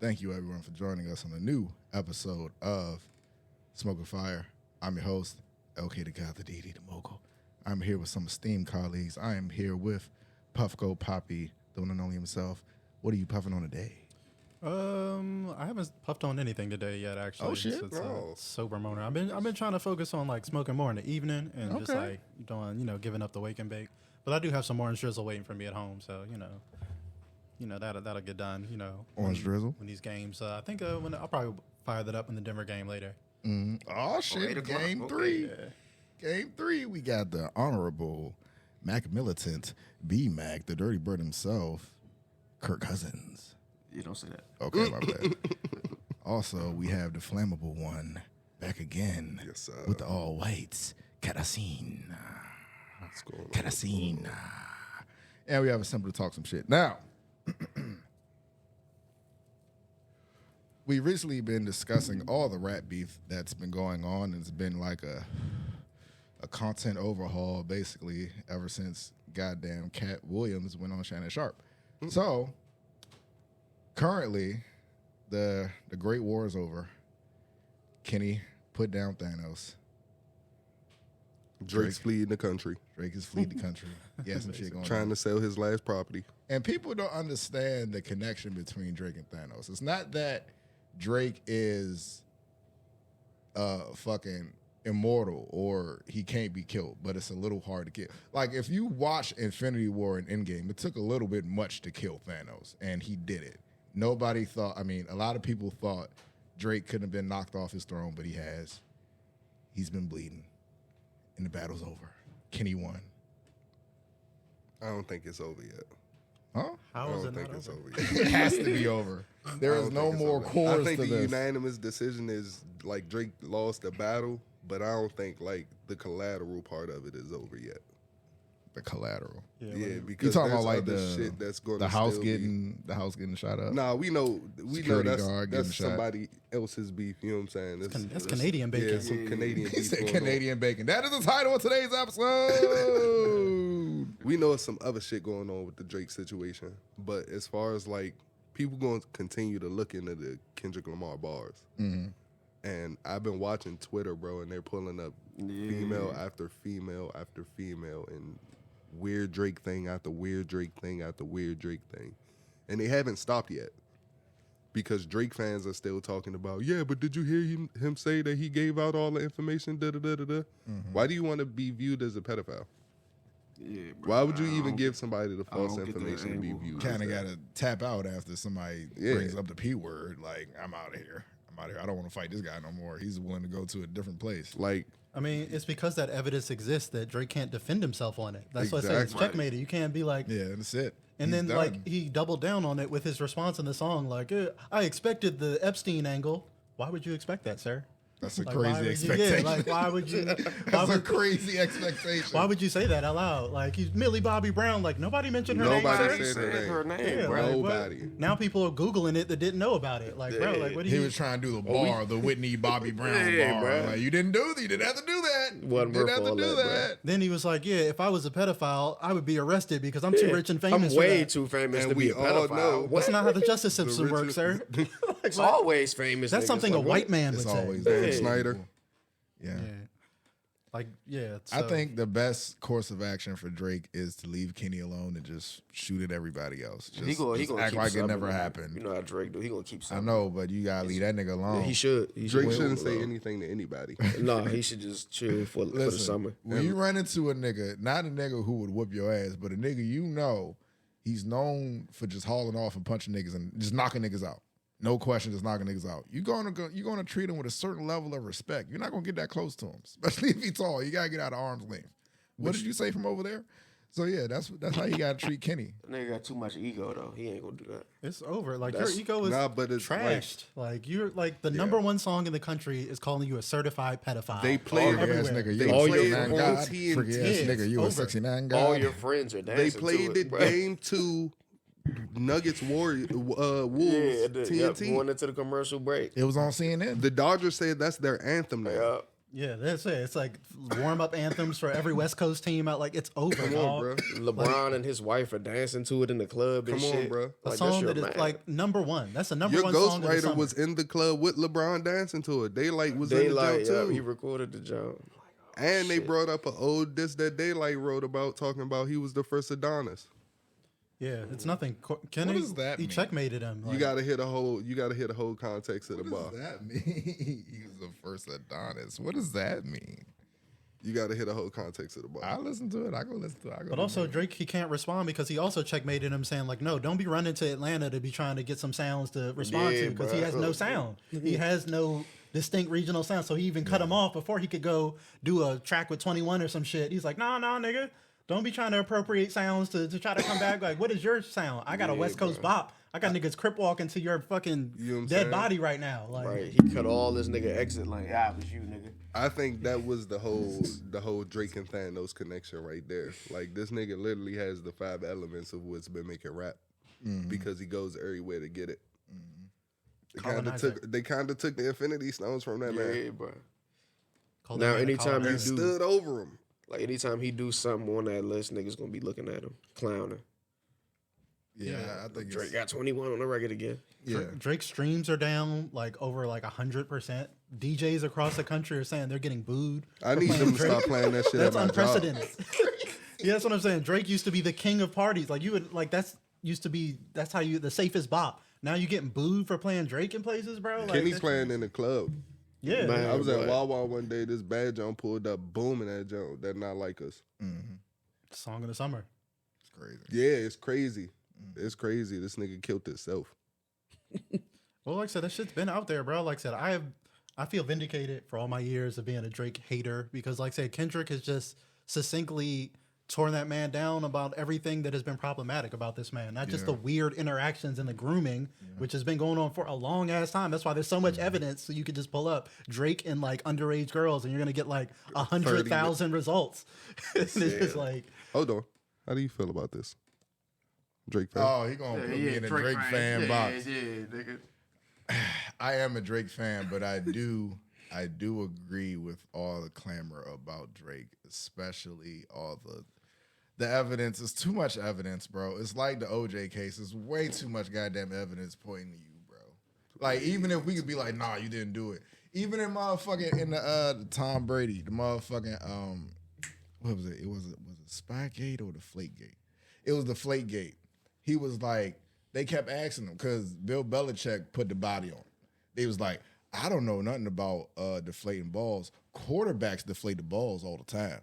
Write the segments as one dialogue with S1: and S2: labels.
S1: Thank you, everyone, for joining us on a new episode of Smokin Fire. I'm your host, LK the God, the DD, the Mogul. I'm here with some esteemed colleagues. I am here with Puffco Poppy, the one and only himself. What are you puffing on today?
S2: I haven't puffed on anything today yet. Actually,
S1: Oh shit!
S2: It's a sober moment. I've been trying to focus on like smoking more in the evening and just like doing, giving up the wake and bake. But I do have some orange drizzle waiting for me at home, so that'll get done.
S1: Orange drizzle
S2: when these games. I think when I'll probably fire that up in the Denver game later.
S1: Oh shit! Game 3. Yeah. Game 3. We got the honorable Mac militant B Mac, the dirty bird himself, Kirk Cousins.
S3: You don't say that.
S1: Okay, my bad. Also, we have the flammable one back again with the all whites, Kerosene. Kerosene. And we have a simple to talk some shit. Now, we've recently been discussing all the rap beef that's been going on, and it's been like a content overhaul, basically, ever since goddamn Cat Williams went on Shannon Sharp. So, currently, the Great War is over. Kenny put down Thanos.
S4: Drake's fleeing the country.
S1: Drake is fleeing the country. He has some shit going on.
S4: Trying to sell his last property.
S1: And people don't understand the connection between Drake and Thanos. It's not that Drake is fucking immortal or he can't be killed, but it's a little hard to kill. Like, if you watch Infinity War and Endgame, it took a little bit much to kill Thanos, and he did it. Nobody thought, a lot of people thought Drake couldn't have been knocked off his throne, but he has. He's been bleeding, and the battle's over. Kenny won.
S4: I don't think it's over yet.
S1: Huh?
S2: How is it
S4: think
S2: not
S4: it's
S2: over?
S4: over yet.
S1: It has to be over. There is no more cores
S4: I think
S1: to
S4: the
S1: this.
S4: unanimous decision is like Drake lost the battle, but I don't think like the collateral part of it is over yet.
S1: The collateral.
S4: Yeah,
S1: You
S4: because
S1: talking
S4: there's
S1: about like
S4: other
S1: the
S4: shit that's going
S1: the
S4: to
S1: house getting shot up?
S4: Nah, we know
S1: Security guard getting
S4: that's
S1: shot.
S4: somebody else's beef. You know what I'm saying?
S2: That's Canadian bacon.
S4: Yeah, some Canadian
S1: He
S4: beef.
S1: said
S4: going
S1: Canadian bacon. That is the title of today's episode.
S4: on. We know it's some other shit going on with the Drake situation, but as far as like people going to continue to look into the Kendrick Lamar bars.
S1: Mm-hmm.
S4: And I've been watching Twitter, bro, and they're pulling up female after female after female and weird Drake thing after weird Drake thing after weird Drake thing. And they haven't stopped yet. Because Drake fans are still talking about, yeah, but did you hear him say that he gave out all the information, da-da-da-da-da? Mm-hmm. Why do you want to be viewed as a pedophile?
S3: Yeah, bro.
S4: Why would you even give somebody the false information to be viewed?
S1: Kind of got to tap out after somebody brings up the P word. Like, I'm out of here. I don't want to fight this guy no more. He's willing to go to a different place.
S4: Like,
S2: It's because that evidence exists that Drake can't defend himself on it. That's why I say it's
S4: Exactly.
S2: checkmated. You can't be like,
S1: Yeah, that's it.
S2: and
S1: He's
S2: then
S1: done.
S2: like he doubled down on it with his response in the song. Like, I expected the Epstein angle. Why would you expect that, sir?
S1: That's a
S2: Like, why
S1: crazy
S2: would you-
S1: expectation.
S2: Yeah, like why would you?
S1: That's a crazy expectation.
S2: Why would you say that out loud? Like he's Millie Bobby Brown. Like nobody mentioned her
S4: Nobody
S2: name. Sir.
S4: said her name.
S2: Yeah,
S4: bro.
S2: like, what?
S4: Nobody.
S2: Now people are Googling it that didn't know about it. Like, bro, like what do
S1: He
S2: you?
S1: was trying to do the bar, the Whitney Bobby Brown bar.
S5: bro.
S1: Like, you didn't have to do that.
S5: Wasn't
S1: You didn't
S5: worth
S1: have to
S5: all
S1: do
S5: that,
S1: that.
S2: Then he was like, yeah, if I was a pedophile, I would be arrested because I'm too rich and famous.
S5: I'm
S2: for
S5: way
S2: that.
S5: too famous
S4: And
S5: to be
S4: we
S5: a
S4: all
S5: pedophile.
S4: know-
S2: That's not how the justice system works, sir.
S5: It's always famous.
S2: That's
S5: niggas.
S2: something a
S5: Like,
S2: white man
S1: It's
S2: would say.
S1: always
S4: Dan
S1: that.
S4: Snyder.
S1: Yeah.
S2: Yeah. Like, yeah.
S1: I
S2: so-
S1: think the best course of action for Drake is to leave Kenny alone and just shoot at everybody else. Just,
S5: He gonna
S1: act
S5: keep
S1: like it
S5: subbing,
S1: never
S5: man.
S1: happened.
S5: You know how Drake do. He gonna keep
S1: I
S5: subbing.
S1: know, but you gotta leave that nigga alone.
S5: Yeah, he should.
S4: Drake
S5: leave
S4: shouldn't
S5: him
S4: say
S5: alone.
S4: anything to anybody.
S5: No, he should just chill for the
S1: Listen,
S5: summer.
S1: when you run into a nigga, not a nigga who would whoop your ass, but a nigga he's known for just hauling off and punching niggas and just knocking niggas out. No question, just knocking niggas out. You're gonna treat him with a certain level of respect. You're not gonna get that close to him, especially if he's tall. You gotta get out of arm's length. What did you say from over there? So yeah, that's how you gotta treat Kenny.
S3: That nigga got too much ego though. He ain't gonna do that.
S2: it's over. Like
S5: That's-
S2: your ego is
S4: Nah, but it's
S2: trashed. Like you're like the number one song in the country is calling you a certified pedophile.
S4: They played
S1: Freaky ass
S2: everywhere.
S1: nigga,
S4: They
S1: you a
S5: All
S1: sexy
S5: your
S1: man
S4: on
S1: god.
S4: TNT.
S1: Freaky ass
S2: Yeah,
S1: nigga, you a
S2: over.
S1: sexy man god.
S5: All your friends are dancing
S4: They played
S5: to
S4: the
S5: it, bro.
S4: game to Nuggets Wolves
S5: Yeah,
S4: TNT.
S5: going into the commercial break.
S1: It was on CNN.
S4: The Dodgers said that's their anthem now.
S5: Yeah.
S2: Yeah, that's it. It's like warm up anthems for every West Coast team out. Like it's over,
S4: Come on,
S2: dog.
S4: bro.
S5: LeBron and his wife are dancing to it in the club and
S4: Come on,
S5: shit.
S4: bro.
S2: A
S5: Like,
S2: song
S5: that's your
S2: that is
S5: man.
S2: like #1. That's a number
S4: Your
S2: one song.
S4: ghostwriter was in the club with LeBron dancing to it. Daylight was in the
S5: Daylight,
S4: joke
S5: yeah,
S4: too.
S5: he recorded the job.
S4: And they brought up an old diss that Daylight wrote about, talking about he was the first Adonis.
S2: Yeah, it's nothing. Kenny,
S1: does that
S2: he
S1: mean?
S2: checkmated him.
S4: You
S2: Like,
S4: gotta hear the whole context of the bar.
S1: What does that mean? He's the first Adonis. What does that mean?
S4: You gotta hear the whole context of the bar.
S1: I listen to it. I go listen to it. I go
S2: But also Drake, he can't respond because he also checkmated him, saying like, "No, don't be running to Atlanta to be trying to get some sounds to respond
S5: Yeah,
S2: to because he
S5: bruh.
S2: has no sound. He has no distinct regional sound. So he even cut him off before he could go do a track with 21 or some shit. He's like, "No, nigga, don't be trying to appropriate sounds to try to come back. Like, what is your sound? I got a West Coast bop. I got niggas crip walking to your fucking
S4: You know what I'm
S2: dead
S4: saying?
S2: body right now. Like,
S5: Right, he cut all this nigga exit like, it was you, nigga.
S4: I think that was the whole Drake and Thanos connection right there. Like, this nigga literally has the 5 elements of what's been making rap because he goes everywhere to get it.
S2: Colonizer.
S4: They kind of took the Infinity Stones from that man
S5: Yeah, bro.
S2: call
S5: Now,
S2: that man a
S5: anytime you
S4: and
S2: colonizer.
S5: do,
S4: stood over him.
S5: like, anytime he do something on that list, niggas gonna be looking at him, clowning.
S1: Yeah, I think
S5: Drake got 21 on the record again.
S1: yeah.
S2: Drake's streams are down like over like 100%. DJs across the country are saying they're getting booed.
S4: I
S2: for
S4: need
S2: playing
S4: them to
S2: Drake.
S4: stop playing that shit
S2: That's
S4: at my job.
S2: unprecedented. Yeah, that's what I'm saying. Drake used to be the king of parties. Like you would like that's how you the safest bop. Now you getting booed for playing Drake in places, bro. Like,
S4: Kenny
S2: that's-
S4: playing in the club.
S2: Yeah,
S5: Man.
S4: I was at
S5: Right.
S4: Wawa one day. This bad John pulled up, booming that John. That not like us.
S2: song of the summer.
S1: It's crazy.
S4: Yeah, it's crazy. It's crazy. This nigga killed himself.
S2: Well, like I said, that shit's been out there, bro. Like I said, I feel vindicated for all my years of being a Drake hater because, like I said, Kendrick has just succinctly torn that man down about everything that has been problematic about this man. Not just the weird interactions and the grooming, which has been going on for a long ass time. That's why there's so much evidence. So you could just pull up Drake and like underage girls, and you're gonna get like 100,000 results. And it's just like,
S4: Hold on. How do you feel about this? Drake fan?
S1: Oh, he gonna put me in a Drake fan box.
S5: Yeah, nigga.
S1: I am a Drake fan, but I do agree with all the clamor about Drake, especially all the evidence. It's too much evidence, bro. It's like the OJ case. It's way too much goddamn evidence pointing to you, bro. Like, even if we could be like, nah, you didn't do it. Even in the Tom Brady, the motherfucking what was it? Was it Spygate or the Deflategate? It was the Deflategate. He was like, they kept asking him because Bill Belichick put the body on him. They was like, I don't know nothing about deflating balls. Quarterbacks deflate the balls all the time.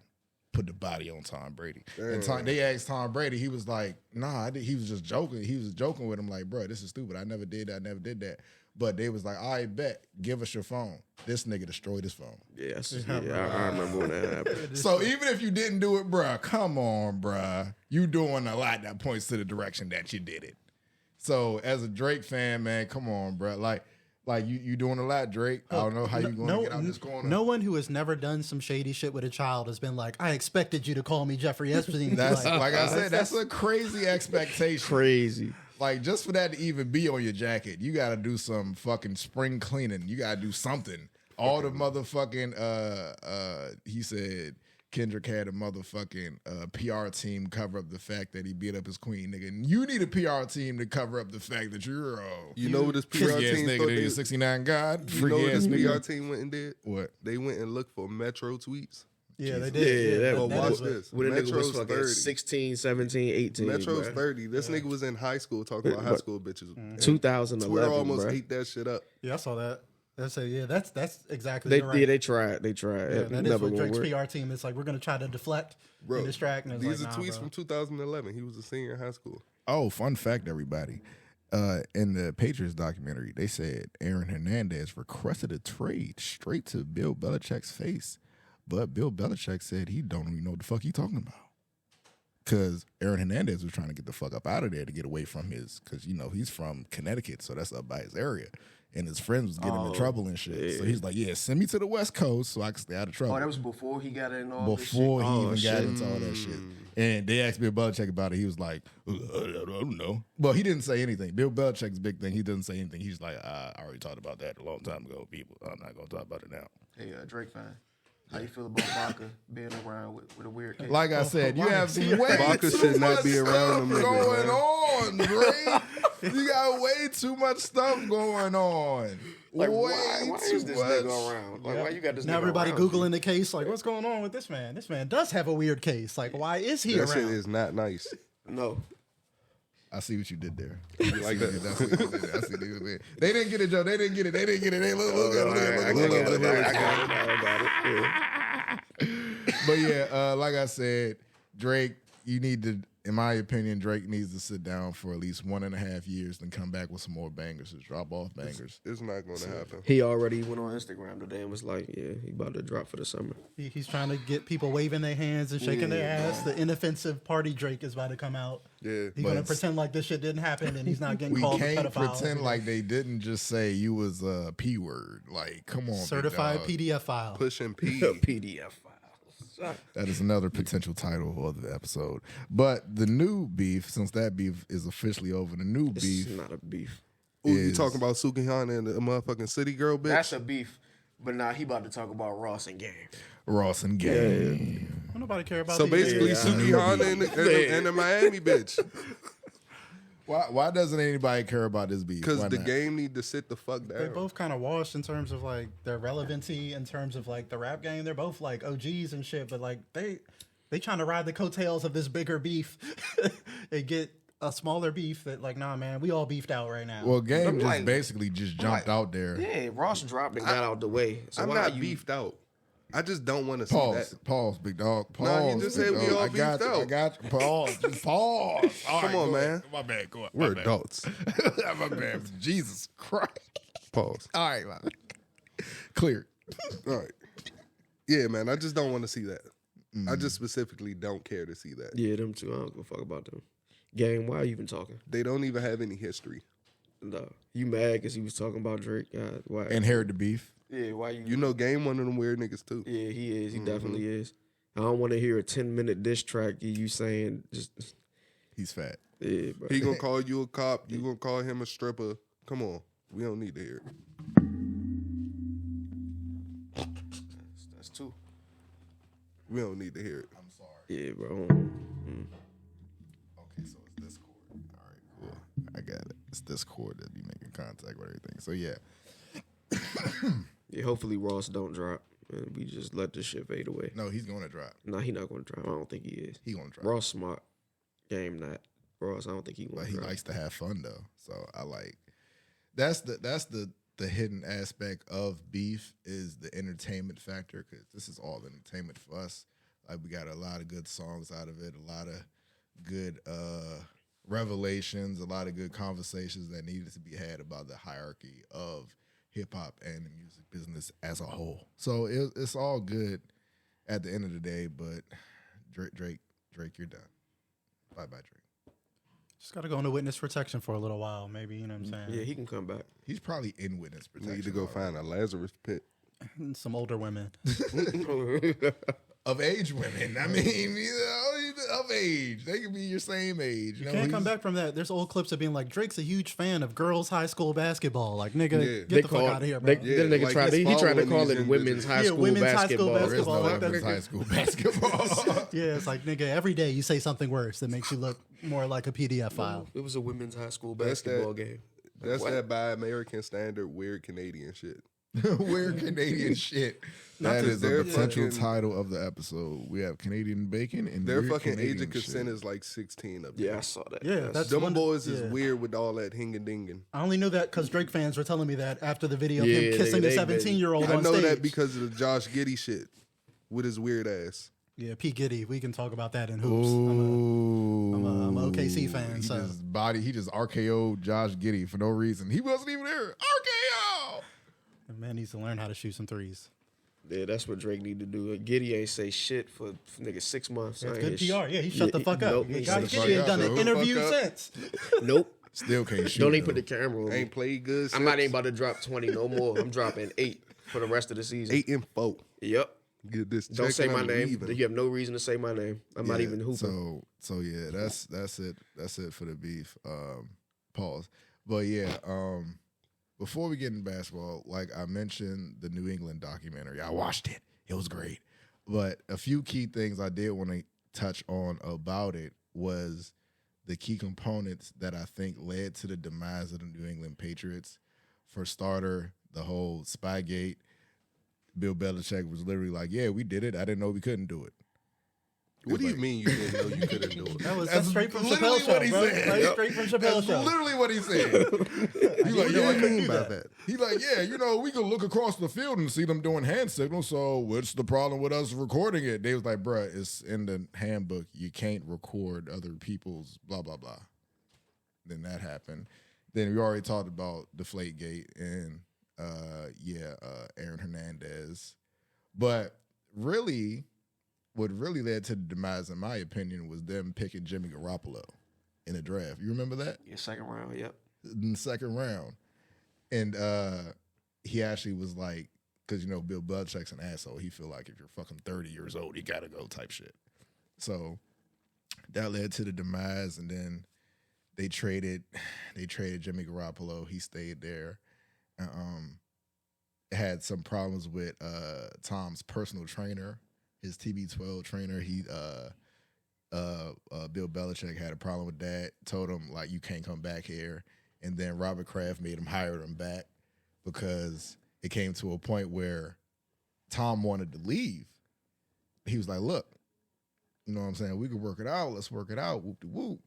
S1: Put the body on Tom Brady. And they asked Tom Brady, he was like, nah, he was just joking. He was joking with him like, bro, this is stupid. I never did that. I never did that. But they was like, all right, bet. Give us your phone. This nigga destroyed his phone.
S5: Yeah, I remember when that happened.
S1: So even if you didn't do it, bruh, come on, bruh. You doing a lot that points to the direction that you did it. So as a Drake fan, man, come on, bruh. Like you doing a lot, Drake. I don't know how you going to get out this corner.
S2: No one who has never done some shady shit with a child has been like, I expected you to call me Jeffrey Epstein.
S1: That's like I said, that's a crazy expectation.
S5: Crazy.
S1: Like, just for that to even be on your jacket, you got to do some fucking spring cleaning. You got to do something. All the motherfucking, he said Kendrick had a motherfucking PR team cover up the fact that he beat up his queen, nigga. And you need a PR team to cover up the fact that you're
S4: You know what this PR
S1: freaky ass
S4: team
S1: nigga
S4: thought
S1: that
S4: they,
S1: you're 69 God?
S4: you know
S1: Freaky
S4: what
S1: ass
S4: this PR
S1: nigga.
S4: team went and did?
S1: What?
S4: They went and looked for Metro tweets.
S2: Yeah, they
S5: Yeah,
S2: did.
S5: that
S4: Well,
S5: was
S4: watch
S2: is what-
S4: this.
S5: When a nigga was
S4: Metro's
S5: fucking
S4: 30.
S5: 16, 17, 18.
S4: Metro's
S5: bruh.
S4: 30. This nigga was in high school talking about high
S5: What?
S4: school bitches. And
S5: 2011,
S4: Twitter almost
S5: bruh.
S4: ate that shit up.
S2: Yeah, I saw that. That's that's exactly
S5: They,
S2: you're right.
S5: yeah, they tried. They tried.
S2: Yeah,
S5: It
S2: that is
S5: never
S2: what
S5: gonna
S2: Drake's
S5: work.
S2: PR team is like. We're gonna try to deflect
S4: Bro,
S2: and distract. And it's
S4: these
S2: like,
S4: are tweets
S2: bro.
S4: from 2011. He was a senior in high school.
S1: Oh, fun fact, everybody. In the Patriots documentary, they said Aaron Hernandez requested a trade straight to Bill Belichick's face. But Bill Belichick said he don't even know what the fuck he talking about. Because Aaron Hernandez was trying to get the fuck up out of there to get away from because, he's from Connecticut, so that's up by his area. And his friends was getting into trouble and shit.
S5: yeah.
S1: So he's like, yeah, send me to the West Coast so I can stay out of trouble.
S3: Oh, that was before he got in all
S1: Before
S3: this
S1: he
S3: shit?
S1: even
S3: Oh,
S1: got
S3: shit.
S1: into all that shit. And they asked Bill Belichick about it. He was like, I don't know. Well, he didn't say anything. Bill Belichick's big thing, he doesn't say anything. He's like, I already talked about that a long time ago, people. I'm not going to talk about it now.
S3: Hey, Drake fan. How you feel about Baca being around with a weird case?
S1: Like I said, you
S2: why
S1: have
S2: is he
S1: way
S4: Baca
S1: too
S4: should not
S1: much
S4: be around
S1: stuff
S4: them niggas,
S1: going
S4: man.
S1: on, Drake. You got way too much stuff going on.
S3: Like,
S1: way
S3: why
S1: too
S3: is this
S1: much.
S3: nigga around? Like, why you got this
S2: Now
S3: nigga
S2: everybody
S3: around?
S2: Googling the case, like, what's going on with this man? This man does have a weird case. Like, why is he
S4: That
S2: around?
S4: shit is not nice.
S3: No.
S1: I see what you did there.
S4: You like that?
S1: I see what you did there. I see what you did there. They didn't get it, Joe. They didn't get it. They didn't get it. They look at
S3: I got it.
S1: But yeah, like I said, Drake, you need to, in my opinion, Drake needs to sit down for at least 1.5 years, then come back with some more bangers, just drop off bangers.
S4: It's not going to happen.
S5: He already went on Instagram today and was like, yeah, he about to drop for the summer.
S2: He's trying to get people waving their hands and shaking their ass. The inoffensive party Drake is about to come out.
S4: Yeah.
S2: He's gonna pretend like this shit didn't happen and he's not getting
S1: We
S2: called a
S1: can't
S2: pedophile.
S1: pretend like they didn't just say you was a P word. Like, come on, big
S2: certified
S1: dog.
S2: PDF file.
S4: Pushing P.
S5: PDF files.
S1: That is another potential title of the episode. But the new beef, since that beef is officially over, the new
S5: This
S1: beef
S5: is not a beef.
S4: Ooh, you
S1: is-
S4: talking about Smokin and the motherfucking city girl, bitch?
S3: That's a beef. But now he about to talk about Ross and Game.
S1: Ross and Game.
S2: Don't nobody care about
S4: So
S2: these
S4: basically,
S2: niggas.
S4: Smokin and the Miami bitch.
S1: Why doesn't anybody care about this beef?
S4: Because
S1: Why
S4: the
S1: not?
S4: game need to sit the fuck
S2: They're
S4: down.
S2: both kind of washed in terms of like their relevancy in terms of like the rap game. They're both like OGs and shit, but like they trying to ride the coattails of this bigger beef and get a smaller beef that like, nah, man, we all beefed out right now.
S1: Well, Game
S3: I'm
S1: just
S3: like-
S1: basically just jumped out there.
S3: Yeah, Ross dropped and got out the way. So
S4: I'm
S3: why
S4: not
S3: you
S4: beefed out. I just don't want to see
S1: Pause.
S4: that.
S1: Pause, big dog. Pause.
S4: No, you just
S1: big
S4: said we
S1: dog.
S4: all
S1: I got
S4: beefed
S1: you. I
S4: out.
S1: got you. Pause. Just pause. All
S4: Come
S1: right,
S4: on,
S1: go
S4: man.
S1: ahead. My bad. Go on.
S4: We're
S1: My bad.
S4: adults.
S1: My bad. Jesus Christ.
S4: Pause.
S1: All right, man. Clear.
S4: All right. Yeah, man. I just don't want to see that. I just specifically don't care to see that.
S5: Yeah, them two. I don't give a fuck about them. Gang, why are you even talking?
S4: They don't even have any history.
S5: No. You mad because he was talking about Drake? Why?
S1: Inherit the beef.
S3: Yeah, why you?
S4: You know, Game one of them weird niggas too.
S5: Yeah, he is. He definitely is. I don't want to hear a 10-minute diss track of you saying just,
S1: He's fat.
S5: yeah, bro.
S4: He gonna call you a cop. You gonna call him a stripper. Come on, we don't need to hear it.
S3: That's two.
S4: We don't need to hear it.
S1: I'm sorry.
S5: Yeah, bro.
S1: Okay, so it's Discord. All right, cool. I got it. It's Discord that be making contact with everything. So yeah.
S5: Yeah, hopefully Ross don't drop. And we just let this shit fade away.
S1: No, he's gonna drop.
S5: Nah, he not going to drop. I don't think he is.
S1: He gonna drop.
S5: Ross smart. Game not. Ross, I don't think he
S1: But
S5: going
S1: he
S5: to drop.
S1: likes to have fun though. So I like that's the hidden aspect of beef is the entertainment factor because this is all entertainment for us. Like we got a lot of good songs out of it, a lot of good revelations, a lot of good conversations that needed to be had about the hierarchy of hip hop and the music business as a whole. So it's all good at the end of the day. But Drake, you're done. Bye, Drake.
S2: Just got to go into witness protection for a little while, maybe. You know what I'm saying?
S5: Yeah, he can come back.
S1: He's probably in witness protection.
S4: Need to go
S1: already.
S4: find a Lazarus pit.
S2: And some older women.
S1: Of age women. I mean, of age. They can be your same age.
S2: You can't come back from that. There's old clips of being like, Drake's a huge fan of girls' high school basketball. Like, nigga,
S4: Yeah.
S2: get the fuck out of here, bro.
S4: Yeah,
S5: Then nigga
S4: like
S5: tried.
S4: his
S5: He tried to
S4: following
S5: call
S4: these
S5: it women's
S4: individuals.
S5: high
S2: Yeah,
S5: school
S2: women's high school
S5: basketball.
S1: There is no
S2: Fuck that
S1: women's
S2: nigga.
S1: high school basketball.
S2: Yeah, it's like, nigga, every day you say something worse that makes you look more like a PDF file.
S5: It was a women's high school
S4: That's
S5: basketball
S4: that-
S5: game.
S4: That's
S5: What?
S4: that by American standard weird Canadian shit.
S1: Weird Canadian shit. That
S4: to
S1: is the
S4: their
S1: potential
S4: fucking-
S1: title of the episode. We have Canadian bacon and
S4: Their
S1: weird
S4: fucking
S1: Canadian
S4: age of consent
S1: shit.
S4: is like 16 of them.
S5: Yeah, I saw that.
S2: Yeah, that's
S4: Them
S2: one-
S4: boys is
S2: yeah.
S4: weird with all that hinging.
S2: I only knew that because Drake fans were telling me that after the video of
S5: Yeah,
S2: him kissing
S5: they-
S2: the 17-year-old
S4: I
S2: on
S4: know
S2: stage.
S4: that because of the Josh Giddey shit with his weird ass.
S2: Yeah, P. Giddy. We can talk about that in hoops.
S1: Ooh.
S2: I'm a OKC fan,
S1: He
S2: so.
S1: he just RKO'd Josh Giddey for no reason. He wasn't even there. RKO.
S2: The man needs to learn how to shoot some threes.
S5: Yeah, that's what Drake need to do. Giddy ain't say shit for nigga 6 months. I
S2: That's
S5: ain't
S2: good
S5: hear
S2: PR. Yeah, he shut the fuck up.
S5: Nope,
S2: Yeah,
S5: he
S2: Josh
S5: shut the
S2: Giddey ain't done
S1: up.
S2: an
S1: Shut the
S2: interview
S4: fuck up.
S2: since.
S5: Nope.
S1: Still can't shoot.
S5: Don't even
S1: though.
S5: put the camera on.
S4: Ain't played good.
S5: I'm not
S4: since.
S5: even about to drop 20 no more. I'm dropping 8 for the rest of the season.
S4: 8 and 4.
S5: Yep.
S4: Get this.
S5: Don't
S4: check
S5: say
S4: and
S5: my
S4: I'm
S5: name.
S4: leaving.
S5: You have no reason to say my name. I'm not
S1: Yeah,
S5: even hooping.
S1: So yeah, that's it. That's it for the beef. Pause. But yeah, before we get in basketball, like I mentioned, the New England documentary. I watched it. It was great. But a few key things I did want to touch on about it was the key components that I think led to the demise of the New England Patriots. For starter, the whole Spygate. Bill Belichick was literally like, yeah, we did it. I didn't know we couldn't do it.
S4: What do you mean you didn't know you couldn't do it?
S2: That's straight from
S1: literally
S2: Chappelle's
S1: what
S2: show,
S1: he
S2: bro.
S1: said.
S2: Like,
S1: Yep.
S2: straight from
S1: That's
S2: Chappelle's show.
S1: literally what he said. He's like, yeah,
S4: What
S1: I
S4: do you
S1: mean
S4: mean by that?
S1: He's like, yeah, we can look across the field and see them doing hand signals. So what's the problem with us recording it? They was like, bruh, it's in the handbook. You can't record other people's blah, blah, blah. Then that happened. Then we already talked about Deflategate and, Aaron Hernandez. But really, what really led to the demise, in my opinion, was them picking Jimmy Garoppolo in the draft. You remember that?
S3: Yeah, second round. Yep.
S1: In the second round. And he actually was like, because, Bill Belichick's an asshole. He feel like if you're fucking 30 years old, you got to go type shit. So that led to the demise. And then they traded Jimmy Garoppolo. He stayed there. Had some problems with Tom's personal trainer, his TB12 trainer. Bill Belichick had a problem with that. Told him like, you can't come back here. And then Robert Kraft made him hire him back because it came to a point where Tom wanted to leave. He was like, look, you know what I'm saying? We could work it out. Let's work it out. Whoop-de-whoop.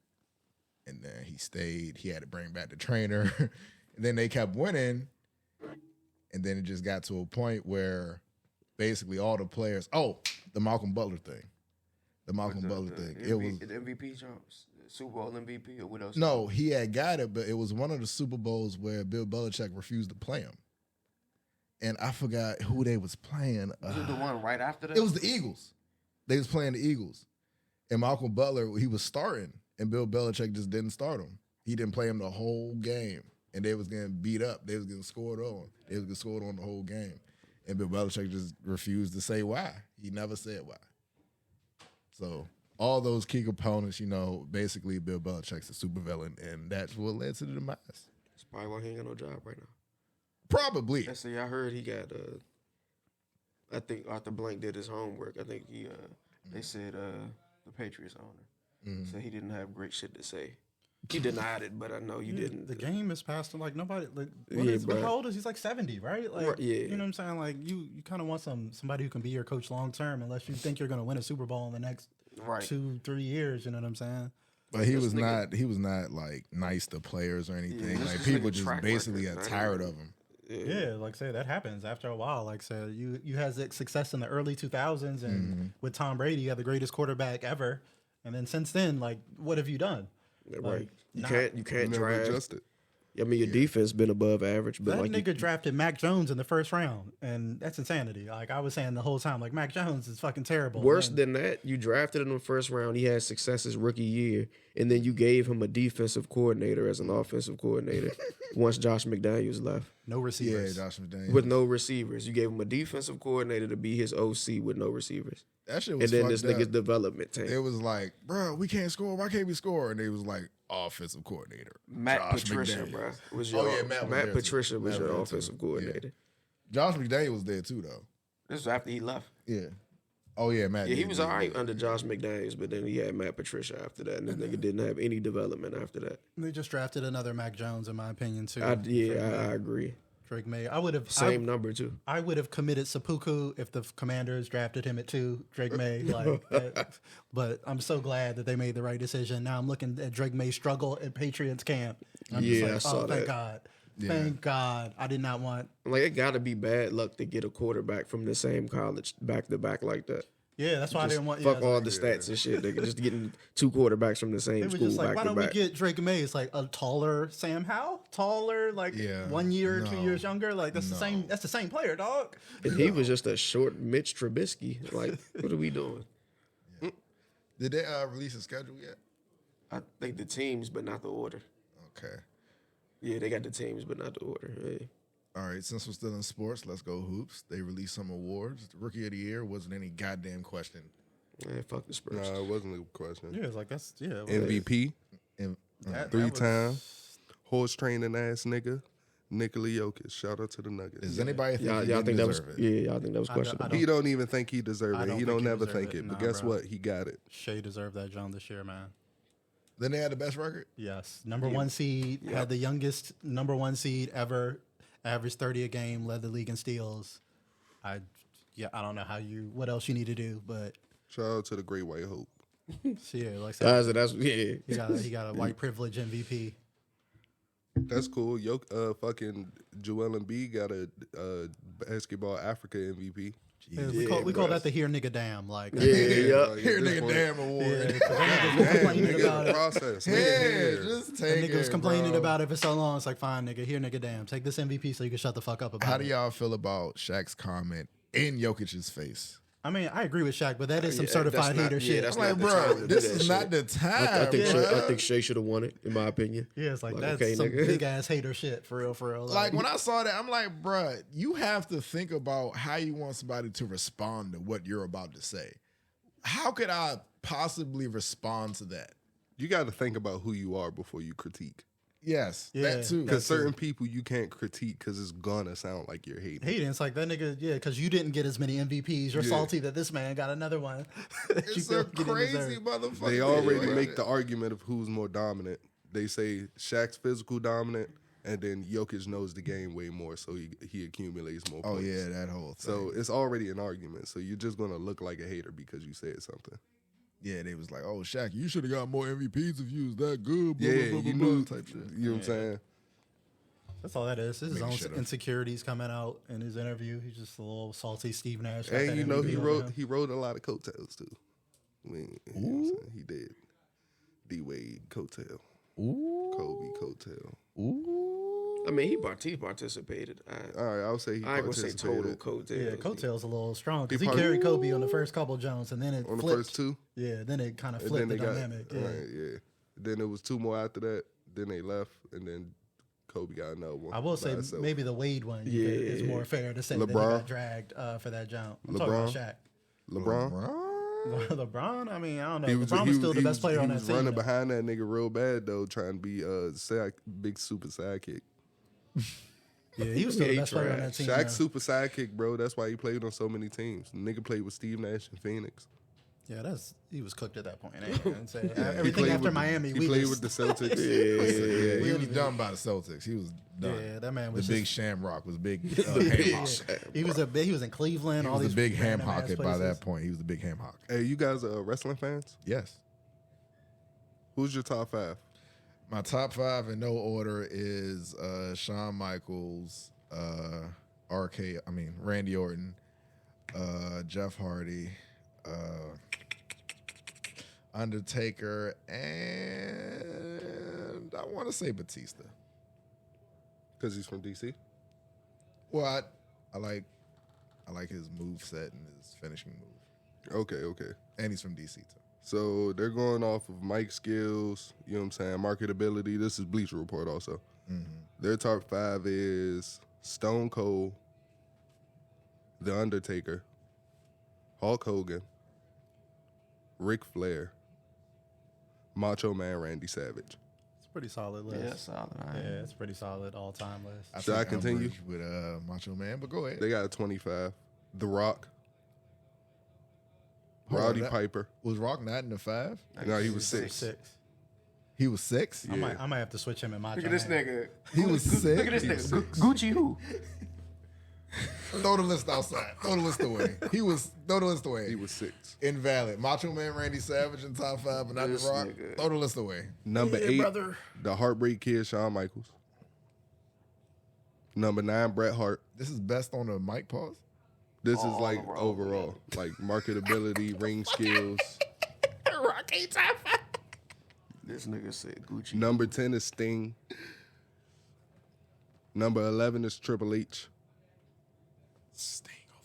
S1: And then he stayed. He had to bring back the trainer. And then they kept winning. And then it just got to a point where basically all the players, the Malcolm Butler thing. The
S3: MVP jumps, Super Bowl MVP, or what else?
S1: No, he had got it, but it was one of the Super Bowls where Bill Belichick refused to play him. And I forgot who they was playing.
S3: Was it the one right after that?
S1: It was the Eagles. They was playing the Eagles. And Malcolm Butler, he was starting, and Bill Belichick just didn't start him. He didn't play him the whole game. And they was getting beat up. They was getting scored on. They was getting scored on the whole game. And Bill Belichick just refused to say why. He never said why. So all those key components, basically Bill Belichick's a supervillain, and that's what led to the demise.
S3: That's probably why he ain't got no job right now.
S1: Probably.
S3: That's I heard he got. I think Arthur Blank did his homework. I think he. They said the Patriots owner said he didn't have great shit to say. He denied it, but I know you didn't.
S2: The game is passed on like nobody. Like, how old is he? He's like 70, right? Like,
S3: right, yeah.
S2: You know what I'm saying? Like, you kind of want somebody who can be your coach long term, unless you think you're going to win a Super Bowl in the next 2-3 years. You know what I'm saying?
S1: But he was not like nice to players or anything.
S3: Yeah,
S1: like people just basically got tired of him.
S2: Yeah, like I said, that happens after a while. Like I said, you had success in the early 2000s, and with Tom Brady, you had the greatest quarterback ever. And then since then, like, what have you done?
S3: Right.
S2: Like,
S3: You can't
S4: Never
S3: draft.
S4: adjusted.
S3: I mean, your defense been above average, but
S2: that
S3: like
S2: nigga drafted Mac Jones in the first round, and that's insanity. Like I was saying the whole time, like Mac Jones is fucking terrible.
S3: Worse than that, you drafted him in the first round. He had success his rookie year, and then you gave him a defensive coordinator as an offensive coordinator once Josh McDaniels left.
S2: No receivers.
S1: Yeah, Josh McDaniels.
S3: With no receivers. You gave him a defensive coordinator to be his OC with no receivers.
S1: That shit was
S3: And then
S1: fucked
S3: this nigga's
S1: up.
S3: development tank.
S1: It was like, bro, we can't score. Why can't we score? And they was like, offensive coordinator.
S3: Matt
S1: Josh
S3: Patricia,
S1: McDaniels.
S3: bro. Was your,
S1: Matt was
S3: Matt
S1: there,
S3: Patricia
S1: too.
S3: was
S1: Matt
S3: your
S1: was there,
S3: offensive
S1: too.
S3: coordinator.
S1: Josh McDaniels was there too, though.
S3: This was after he left.
S1: Yeah. Oh yeah, Matt.
S3: Yeah, he
S1: did
S3: was
S1: do
S3: all right
S1: that.
S3: under Josh McDaniels, but then he had Matt Patricia after that, and this nigga didn't have any development after that.
S2: They just drafted another Mac Jones, in my opinion, too.
S3: I agree.
S2: Drake May. I would have
S3: Same number too.
S2: I would have committed seppuku if the Commanders drafted him at 2. Drake May, but I'm so glad that they made the right decision. Now I'm looking at Drake May's struggle at Patriots camp. I'm just like,
S3: I saw
S2: thank
S3: that.
S2: God.
S1: Yeah.
S2: Thank God. I did not want.
S3: Like it got to be bad luck to get a quarterback from the same college back to back like that.
S2: Yeah, that's why I
S3: Just
S2: didn't want.
S3: fuck
S2: yeah,
S3: all
S2: like,
S3: the stats and shit. They just getting 2 quarterbacks from the same
S2: It was
S3: school
S2: just like,
S3: back
S2: why
S3: to
S2: don't we
S3: back.
S2: get Drake May? It's like a taller Sam Howell, taller, like
S1: Yeah.
S2: 1 year or 2
S1: No.
S2: years younger. Like that's the same. That's the same player, dog.
S3: And he was just a short Mitch Trubisky. Like, what are we doing?
S1: Did they release a schedule yet?
S3: I think the teams, but not the order.
S1: Okay.
S3: Yeah, they got the teams, but not the order. Hey.
S1: All right, since we're still in sports, let's go hoops. They released some awards. The Rookie of the Year wasn't any goddamn question.
S3: Man, fuck the Spurs.
S4: Nah, it wasn't a question.
S2: Yeah, it's like that's
S4: MVP
S1: And,
S4: 3 times. Horse training ass nigga. Nikola Jokic. Shout out to the Nuggets.
S1: Does anybody think
S5: Y'all
S1: he
S5: think
S1: didn't
S5: that was
S1: deserve it?
S5: yeah? Y'all think that was questionable?
S4: He don't even think he deserved
S2: I
S4: it.
S2: don't
S4: He
S2: think
S4: don't
S2: he
S4: never
S2: deserved
S4: think
S2: it.
S4: it. But
S2: Nah,
S4: guess
S2: bro.
S4: what? He got it.
S2: Shea deserved that John this year, man.
S1: Then they had the best record.
S2: Yes, number one seed, had the youngest number one seed ever, averaged 30 a game, led the league in steals. I don't know what else you need to do, but
S4: Shout out to the Great White Hope.
S2: yeah, like I said,
S5: That's yeah.
S2: he got a white privilege MVP.
S4: That's cool. Fucking Joel Embiid got a basketball Africa MVP.
S2: Yeah, we call that the here nigga damn. Like
S5: Yeah.
S4: Like,
S1: Here,
S4: at this
S1: nigga,
S4: point,
S1: damn award.
S2: yeah, 'cause that nigga was complaining
S4: nigga,
S2: about
S4: the
S2: it.
S4: process.
S1: Yeah,
S4: Nigga,
S1: just
S2: That
S1: take
S2: nigga was
S1: it,
S2: complaining
S1: bro.
S2: about it for so long. It's like, fine, nigga, here, nigga, damn. Take this MVP so you can shut the fuck up about
S1: How
S2: it.
S1: do y'all feel about Shaq's comment in Jokic's face?
S2: I mean, I agree with Shaq, but that is some
S5: Yeah,
S2: certified
S5: that's not-
S2: hater
S5: yeah,
S2: shit.
S5: that's
S1: I'm like,
S5: not the time
S1: bro,
S5: to do
S1: this
S5: that
S1: is
S5: shit.
S1: not the time.
S5: I think
S1: bruh.
S5: Shea should have won it, in my opinion.
S2: Yeah, it's like
S5: Like,
S2: that's
S5: okay,
S2: some
S5: nigga.
S2: big ass hater shit for real.
S1: Like when I saw that, I'm like, bruh, you have to think about how you want somebody to respond to what you're about to say. How could I possibly respond to that?
S4: You got to think about who you are before you critique.
S1: Yes,
S2: Yeah,
S1: that too.
S4: Because certain people you can't critique because it's gonna sound like you're hating.
S2: hating, it's like that nigga, yeah, because you didn't get as many MVPs. You're
S4: Yeah.
S2: salty that this man got another one. that you
S1: It's
S2: feel
S1: a
S2: he didn't
S1: crazy
S2: deserve.
S1: motherfucker.
S4: They already
S1: Yeah.
S4: make the argument of who's more dominant. They say Shaq's physical dominant, and then Jokic knows the game way more, so he accumulates more
S1: Oh
S4: points.
S1: yeah, that whole thing.
S4: So it's already an argument. So you're just gonna look like a hater because you said something.
S1: yeah, they was like, oh Shaq, you should have got more MVPs if you was that good. Blah,
S4: Yeah,
S1: blah, blah,
S4: you
S1: blah,
S4: knew.
S1: blah, type shit.
S4: You know what I'm saying?
S2: That's all that is. This is his
S1: Maybe
S2: own
S1: should've.
S2: insecurities coming out in his interview. He's just a little salty Steve Nash. got that
S4: And you know
S2: MVP over him.
S4: he wrote a lot of coattails too. I mean, you know what I'm saying? He did. D Wade coattail,
S1: Ooh,
S4: Kobe coattail.
S1: ooh.
S5: I mean, he participated.
S4: All right, I'll say he
S5: I ain't gonna say total
S4: participated
S5: coattails.
S2: Yeah, Coattail's a little strong because
S4: He
S2: he
S4: part-
S2: carried Kobe on the first couple Jones, and then it
S4: on the
S2: flipped.
S4: first two.
S2: Yeah, then it kind of
S4: And
S2: flipped
S4: then
S2: the
S4: they got
S2: dynamic. Yeah.
S4: right, yeah. Then it was two more after that. Then they left, and then Kobe got another one.
S2: I will
S4: by
S2: say
S4: himself.
S2: maybe the Wade one is more fair to say that he
S4: LeBron.
S2: got dragged for that jump. I'm talking about Shaq.
S4: LeBron.
S2: LeBron, I mean, I don't know.
S4: He
S2: LeBron was still the best player on
S4: he
S2: that
S4: was
S2: team.
S4: running
S2: though.
S4: behind that nigga real bad though, trying to be big super sidekick.
S2: Yeah, he was still the
S5: Yeah,
S2: best
S5: he
S2: player on
S5: tried.
S2: that team.
S4: Shaq's
S2: though.
S4: super sidekick, bro. That's why he played on so many teams. The nigga played with Steve Nash in Phoenix.
S2: Yeah, he was cooked at that point. And so
S4: He
S2: everything
S4: played
S2: after
S4: with
S2: Miami,
S4: he
S2: we
S4: played
S2: just,
S4: with the Celtics.
S1: Yeah, he was done by the Celtics. He was done.
S2: yeah, that man
S1: The
S2: was
S1: big
S2: just,
S1: Shamrock was big ham
S2: yeah.
S1: hock.
S2: He was in Cleveland.
S1: He
S2: all
S1: was
S2: these
S1: the big ham
S2: random ass
S1: hocket by
S2: places.
S1: that point. He was the big ham hock.
S4: Hey, you guys are wrestling fans?
S1: Yes.
S4: Who's your top five?
S1: My top five in no order is Shawn Michaels, Randy Orton, Jeff Hardy, Undertaker, and I want to say Batista.
S4: Because he's from DC.
S1: Well, I like his move set and his finishing move,
S4: Okay.
S1: and he's from DC too.
S4: So they're going off of Mike skills, you know what I'm saying, marketability. This is Bleacher Report also. Their top five is Stone Cold, The Undertaker, Hulk Hogan, Ric Flair, Macho Man Randy Savage.
S2: It's a pretty solid list.
S3: Yeah, solid.
S2: Yeah, it's pretty solid all time list.
S4: Should I
S1: think I'm
S4: continue?
S1: bridged with Macho Man, but go ahead.
S4: They got a 25. The Rock,
S1: Hold on,
S4: Roddy
S1: that-
S4: Piper.
S1: Was Rock not in the five?
S4: No, he was six.
S2: Six.
S1: He was six.
S2: I might have to switch him in my.
S3: Look at this nigga.
S1: He was
S3: Look
S1: sick.
S3: at this
S4: He was
S3: nigga.
S4: six.
S3: Gucci who?
S1: Throw the list outside. Throw the list away. Throw the list away.
S4: He was six.
S1: Invalid. Macho Man Randy Savage in top five, but not
S3: This
S1: The Rock.
S3: nigga.
S1: Throw the list away.
S4: Number
S2: Yeah,
S4: 8,
S2: brother.
S4: the Heartbreak Kid, Shawn Michaels. Number 9, Bret Hart.
S1: This is best on the mic pause.
S4: This is
S3: All
S4: like
S3: overall,
S4: overall, like marketability, ring skills.
S1: Rocky top five.
S3: This nigga said Gucci.
S4: Number 10 is Sting. Number 11 is Triple H.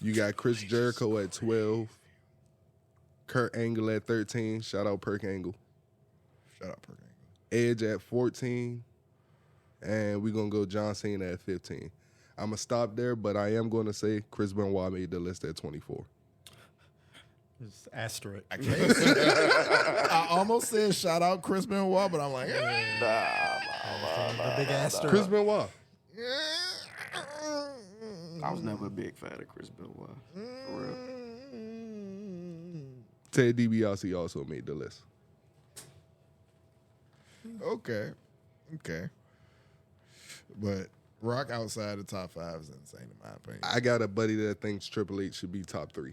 S4: You got Chris Jericho at 12. Kurt Angle at 13. Shout out Perk Angle.
S1: Shut up, Perk Angle.
S4: Edge at 14. And we're going to go John Cena at 15. I'm going to stop there, but I am going to say Chris Benoit made the list at 24.
S2: Just asterisk.
S1: I can't. I almost said shout out Chris Benoit, but I'm like,
S2: The big asterisk.
S4: Chris Benoit.
S1: yeah.
S3: I was never a big fan of Chris Benoit. For real.
S4: Ted DiBiase also made the list.
S1: Okay. But Rock outside the top 5 is insane in my opinion.
S4: I got a buddy that thinks Triple H should be top 3.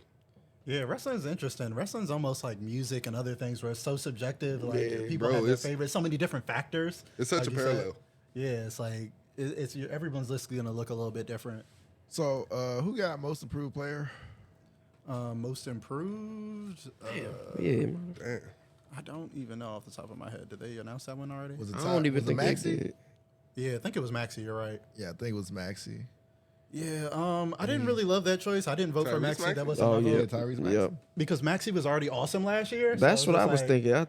S2: Yeah, wrestling's interesting. Wrestling's almost like music and other things where it's so subjective. Like
S3: Yeah,
S2: people
S4: bro,
S2: have their
S4: it's-
S2: favorites, so many different factors.
S4: It's such
S2: like
S4: a
S2: you said.
S4: parallel.
S2: Yeah, it's like everyone's list is gonna look a little bit different.
S1: So who got most improved player?
S2: Most improved.
S3: Yeah,
S4: Damn.
S2: I don't even know off the top of my head. Did they announce that one already?
S1: Was it
S3: I don't even
S1: was it
S3: think they
S1: Maxey?
S3: did.
S2: Yeah, I think it was Maxey. You're right.
S1: Yeah, I think it was Maxey.
S2: Yeah, I didn't really love that choice. I didn't vote for
S4: Tyrese
S2: Maxey.
S4: Maxey?
S2: That wasn't
S3: Oh
S2: my
S3: yeah,
S2: vote
S1: Tyrese Maxey?
S3: Yep.
S2: because Maxey was already awesome last year. so
S3: That's
S2: it
S3: what I was
S2: like-
S3: thinking.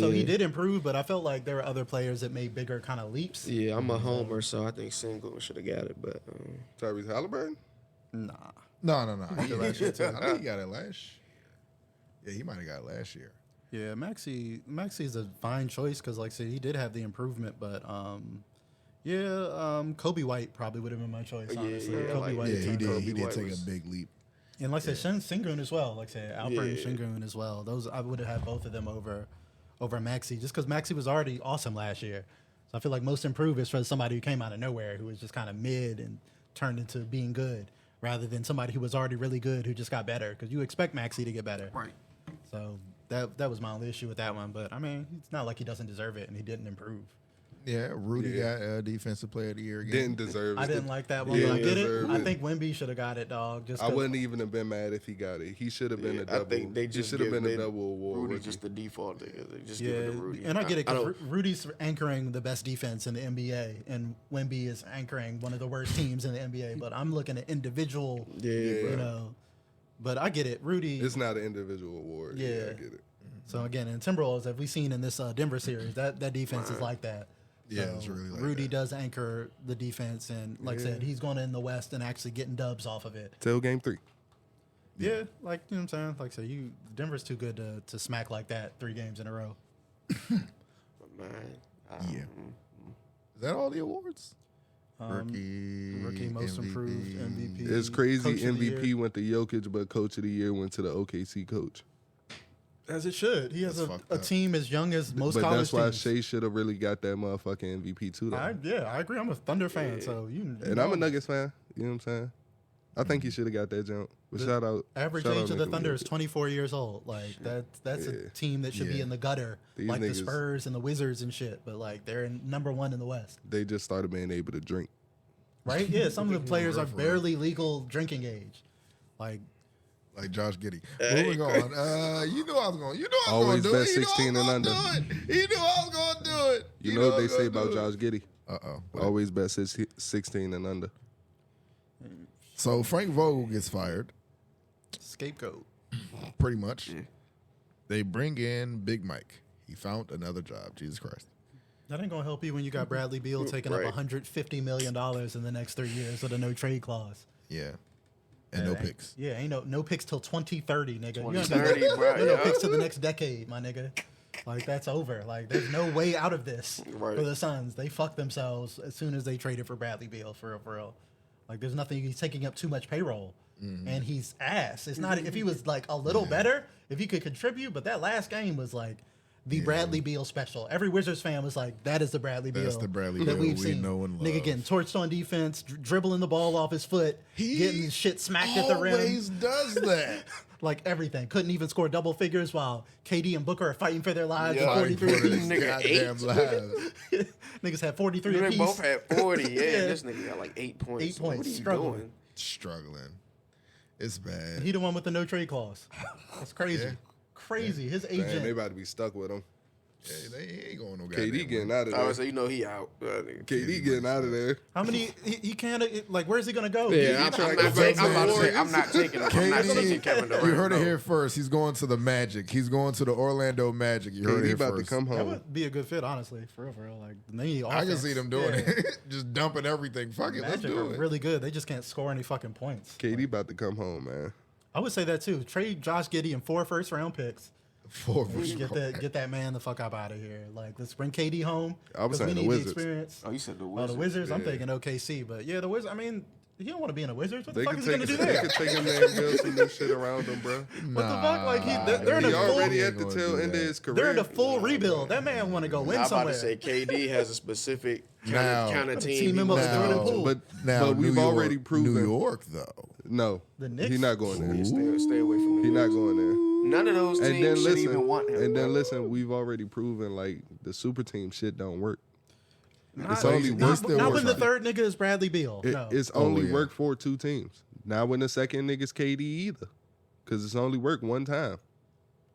S2: So he did improve, but I felt like there were other players that made bigger kind of leaps.
S3: Yeah, I'm a homer, so I think Single should have got it. But
S4: Tyrese Halliburton?
S2: Nah.
S1: No. He did last year too. I think he got it last year. Yeah, he might have got it last year.
S2: Yeah, Maxey's a fine choice because, like I said, he did have the improvement, but Kobe White probably would have been my choice. Honestly,
S3: yeah,
S2: Kobe
S3: like-
S2: White.
S1: Yeah, he did.
S3: Kobe
S1: He did
S3: White
S1: take
S3: was-
S1: a big leap.
S2: And like I said, Shingun as well. Like I said, Alperen
S3: Yeah.
S2: Shingun as well. Those I would have had both of them over Maxey, just because Maxey was already awesome last year. So I feel like most improved is for somebody who came out of nowhere, who was just kind of mid and turned into being good, rather than somebody who was already really good who just got better. Because you expect Maxey to get better.
S3: right.
S2: So that was my only issue with that one. But I mean, it's not like he doesn't deserve it and he didn't improve.
S1: Yeah, Rudy
S4: Yeah.
S1: got Defensive Player of the Year again.
S4: Didn't deserve it.
S2: I didn't like that one.
S4: Yeah,
S2: but I get it.
S4: deserve
S2: I
S4: it.
S2: think Wemby should have got it, dog. Just
S4: I
S2: 'cause-
S4: wouldn't even have been mad if he got it. He should have been a
S3: I
S4: double.
S3: think they
S4: he
S3: just
S4: should have
S3: give
S4: been a
S3: they-
S4: double award.
S3: Rudy
S4: rookie.
S3: just the default. They just give
S2: Yeah,
S3: it to Rudy.
S2: and I get it
S3: I
S2: because
S3: don't-
S2: Rudy's anchoring the best defense in the NBA, and Wemby is anchoring one of the worst teams in the NBA. But I'm looking at individual,
S3: Yeah,
S2: you
S3: bro.
S2: know. But I get it, Rudy.
S4: It's not an individual award. Yeah,
S2: Yeah.
S4: I get it.
S2: So again, in Timberwolves, as we've seen in this Denver series, that defense is like that.
S1: Yeah,
S2: So
S1: it's really like
S2: Rudy
S1: that.
S2: does anchor the defense, and like I said, he's going in the West and actually getting dubs off of it.
S4: Till game 3.
S2: Yeah, like you know what I'm saying. Like I said, Denver's too good to smack like that 3 games in a row.
S3: Man,
S1: Yeah. Is that all the awards?
S2: Rookie, most improved, MVP.
S4: It's crazy.
S2: Coach of the
S4: MVP
S2: year.
S4: went to Jokic, but Coach of the Year went to the OKC coach.
S2: As it should. He has
S1: That's
S2: a
S1: fucked up.
S2: team as young as most
S4: But
S2: college
S4: that's why
S2: teams.
S4: Shea should have really got that motherfucking MVP too, though.
S2: I agree. I'm a Thunder fan, so you.
S4: And I'm a Nuggets fan. You know what I'm saying? I think he should have got that jump. But shout out.
S2: Average
S4: shout
S2: age
S4: out
S2: of the
S4: Nikola
S2: Thunder is
S4: Jokic.
S2: 24 years old. Like that's
S4: Yeah.
S2: a team that should be
S1: Yeah.
S2: in the gutter,
S4: These
S2: like the
S4: niggas-
S2: Spurs and the Wizards and shit. But like they're in number 1 in the West,
S4: They just started being able to drink.
S2: right? Yeah, some of the players are
S1: Referee.
S2: barely legal drinking age. Like
S1: Like Josh Giddey. Moving on. You knew I was going. You know I was
S4: Always
S1: going to do
S4: bet
S1: it. You knew I
S4: 16
S1: was
S4: and
S1: gonna
S4: under.
S1: do it. You knew I was going to do it.
S4: You know what they say about Josh Giddey?
S1: Uh-oh.
S4: Always bet 16 and under.
S1: So Frank Vogel gets fired,
S2: scapegoat.
S1: pretty much. They bring in Big Mike. He found another job. Jesus Christ.
S2: That ain't gonna help you when you got Bradley Beal taking
S3: Right.
S2: up $150 million in the next 3 years with a no trade clause.
S1: Yeah. And no
S2: Ain't-
S1: picks.
S2: Yeah, ain't no picks till 2030, nigga. You ain't
S3: 2030,
S2: got
S3: bro,
S2: no
S3: yeah.
S2: picks till the next decade, my nigga. Like that's over. Like there's no way out of this
S3: Right.
S2: for the Suns. They fucked themselves as soon as they traded for Bradley Beal for real. Like there's nothing. He's taking up too much payroll, and he's ass. It's not if he was like a little better, if he could contribute. But that last game was like the Bradley Beal special. Every Wizards fan was like, "That is the Bradley Beal
S1: That's the Bradley
S2: that
S1: Beal
S2: we've
S1: we
S2: seen."
S1: know and
S2: Nigga
S1: love.
S2: getting torched on defense, dribbling the ball off his foot, getting shit smacked at the rim.
S1: Always does that.
S2: Like everything. Couldn't even score double figures while KD and Booker are fighting for their lives
S3: Yeah.
S2: at
S1: Fighting
S2: 43
S1: for his
S2: apiece.
S3: Nigga,
S1: goddamn lives.
S2: Niggas had 43
S3: They
S2: apiece.
S3: both had 40. Yeah,
S2: Yeah.
S3: this nigga got like 8 points.
S2: 8 points,
S3: What are you
S2: struggling.
S3: doing?
S1: Struggling. It's bad.
S2: He the one with the no trade clause. That's crazy.
S1: Yeah.
S2: Crazy. His
S4: Damn,
S2: agent.
S4: they about to be stuck with him.
S1: He ain't going no
S4: KD
S1: goddamn
S4: getting
S1: way.
S4: out of
S3: I
S4: there.
S3: would say, you know, he out.
S4: KD getting out of there.
S2: How many? He can't. Like, where's he gonna go?
S3: Yeah,
S2: He-
S3: I'm
S4: trying
S3: about
S4: to
S3: to
S4: go
S3: say, I'm about to say,
S4: Warriors.
S3: I'm not taking him. I'm not taking Kevin Durant.
S1: You heard it
S3: no.
S1: here first. He's going to the Magic. He's going to the Orlando Magic. You heard it
S4: KD
S1: here
S4: about to
S1: first.
S4: come
S2: That
S4: home.
S2: would be a good fit, honestly. For real. Like, they need
S1: I can
S2: offense.
S1: see them doing
S2: Yeah.
S1: it. Just dumping everything. Fuck it. Let's
S2: Magic
S1: do
S2: are
S1: it.
S2: really good. They just can't score any fucking points.
S4: KD about to come home, man.
S2: I would say that too. Trade Josh Giddey and 4 first-round picks.
S1: Four for sure.
S2: Get that man the fuck up out of here. Like, let's bring KD home.
S4: I was
S2: 'cause we
S4: saying the
S2: need
S4: Wizards.
S2: experience.
S3: Oh, you said the
S2: Oh,
S3: Wizards.
S2: the Wizards. I'm
S4: Yeah.
S2: thinking OKC, but yeah, the Wizards. I mean, he don't want to be in a Wizards. What
S4: They
S2: the fuck
S4: could
S2: is he gonna
S4: take
S2: do
S4: they
S2: there?
S4: could take him there and build some new shit around him, bro.
S2: What the fuck? Like they're in
S4: He
S2: a
S4: already
S2: full,
S4: at the tail end of his career.
S2: they're in a full rebuild. That man want to go win
S3: I'm about
S2: somewhere.
S3: to say KD has a specific
S1: Now-
S3: kind of team.
S2: Team
S3: he
S2: member
S3: wants
S2: of
S3: to
S2: Jordan
S3: go to.
S2: Poole.
S1: Now,
S4: we've
S1: New York-
S4: already proven
S1: New York, though.
S4: No,
S2: The Knicks?
S4: he's not going there.
S3: Stay away from
S4: He's
S3: the
S4: not going there.
S3: None of those
S4: And
S3: teams
S4: then
S3: should
S4: listen,
S3: even want him.
S4: and then
S3: bro.
S4: listen, we've already proven like the super team shit don't work. It's
S2: Not,
S4: only
S2: not,
S1: still
S2: not when the
S1: working.
S2: third nigga is Bradley Beal. No.
S4: It's only
S1: yeah.
S4: worked for 2 teams. Not when the second nigga's KD either, because it's only worked one time,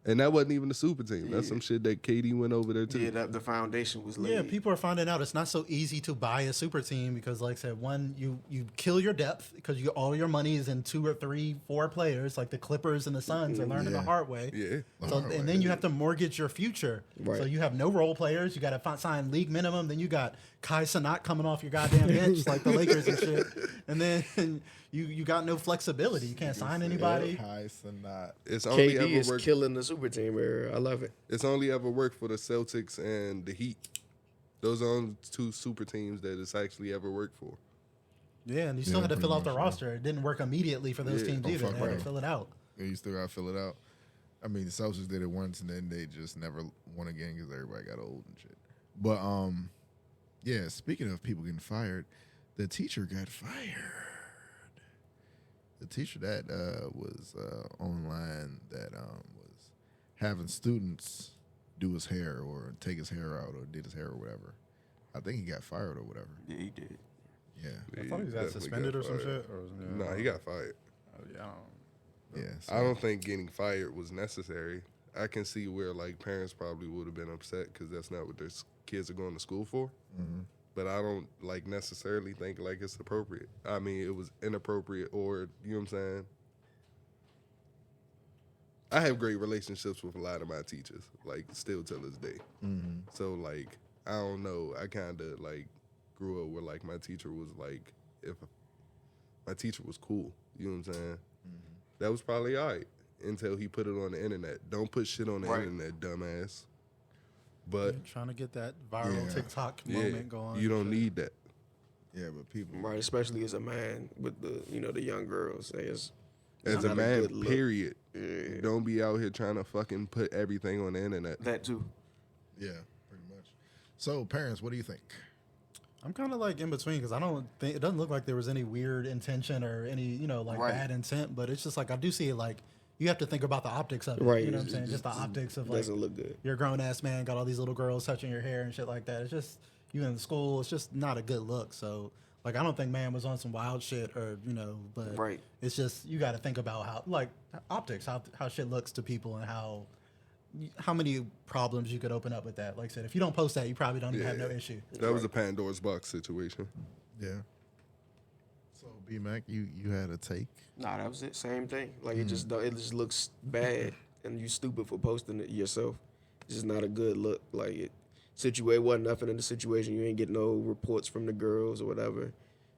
S4: and that wasn't even a super team. That's some shit that KD went over there too.
S3: Yeah, the foundation was laid.
S2: Yeah, people are finding out it's not so easy to buy a super team because, like I said, one, you kill your depth because all your money is in 2 or 3, 4 players. Like the Clippers and the Suns are learning the hard way.
S4: Yeah.
S2: So, and then you have to mortgage your future.
S3: Right.
S2: So you have no role players. You got to sign league minimum. Then you got Kai Cenat coming off your goddamn bench like the Lakers and shit. And then you got no flexibility. You can't sign anybody.
S4: It's only
S3: KD
S4: ever
S3: is
S4: worked.
S3: killing the super team era. I love it.
S4: It's only ever worked for the Celtics and the Heat. Those are only 2 super teams that it's actually ever worked for.
S2: Yeah, and you still had to
S1: pretty
S2: fill out the
S1: much, yeah.
S2: roster. It didn't work immediately for those
S4: Yeah.
S2: teams
S1: Oh,
S2: either.
S1: fuck
S2: They had
S1: right.
S2: to fill it out.
S1: Yeah, you still got to fill it out. I mean, the Celtics did it once, and then they just never won again because everybody got old and shit. But yeah. Speaking of people getting fired, the teacher got fired. The teacher that was online that was having students do his hair or take his hair out or did his hair or whatever. I think he got fired or whatever.
S3: Yeah, he did.
S1: Yeah.
S2: I thought he got
S4: definitely
S2: suspended
S4: got
S2: or some
S4: fired.
S2: shit. Or,
S4: Nah, he got fired.
S2: yeah, I don't
S1: Yeah.
S4: I don't think getting fired was necessary. I can see where like parents probably would have been upset because that's not what their kids are going to school for. But I don't like necessarily think like it's appropriate. I mean, it was inappropriate, or you know what I'm saying. I have great relationships with a lot of my teachers, like still till this day. So like I don't know. I kind of like grew up where like my teacher was like, if my teacher was cool, you know what I'm saying. That was probably all right until he put it on the internet. Don't put shit on the
S3: Right.
S4: internet, dumbass. But
S2: trying to get that viral
S1: Yeah.
S2: TikTok
S4: yeah,
S2: moment going.
S4: you don't need that.
S1: Yeah, but people.
S3: Right, especially as a man with the young girls. It's
S4: As
S3: not
S4: a
S3: a
S4: man,
S3: good look.
S4: period.
S3: Yeah.
S4: Don't be out here trying to fucking put everything on the internet.
S3: That too.
S1: Yeah, pretty much. So, parents, what do you think?
S2: I'm kind of like in between because I don't think it doesn't look like there was any weird intention or any like
S3: Right.
S2: bad intent, but it's just like I do see it like you have to think about the optics of it.
S3: Right.
S2: You know what I'm saying? Just the optics of like
S3: Doesn't look good.
S2: you're a grown ass man, got all these little girls touching your hair and shit like that. It's just you in school. It's just not a good look. So like I don't think man was on some wild shit or but
S3: Right.
S2: it's just you got to think about how like optics, how shit looks to people and how many problems you could open up with that. Like I said, if you don't post that, you probably don't even have no
S4: Yeah.
S2: issue.
S4: That was a Pandora's box situation.
S1: Yeah. So, B Mac, you had a take.
S3: Nah, that was it. Same thing. Like it just looks bad, and you stupid for posting it yourself. It's just not a good look. Like it wasn't nothing in the situation. You ain't getting no reports from the girls or whatever.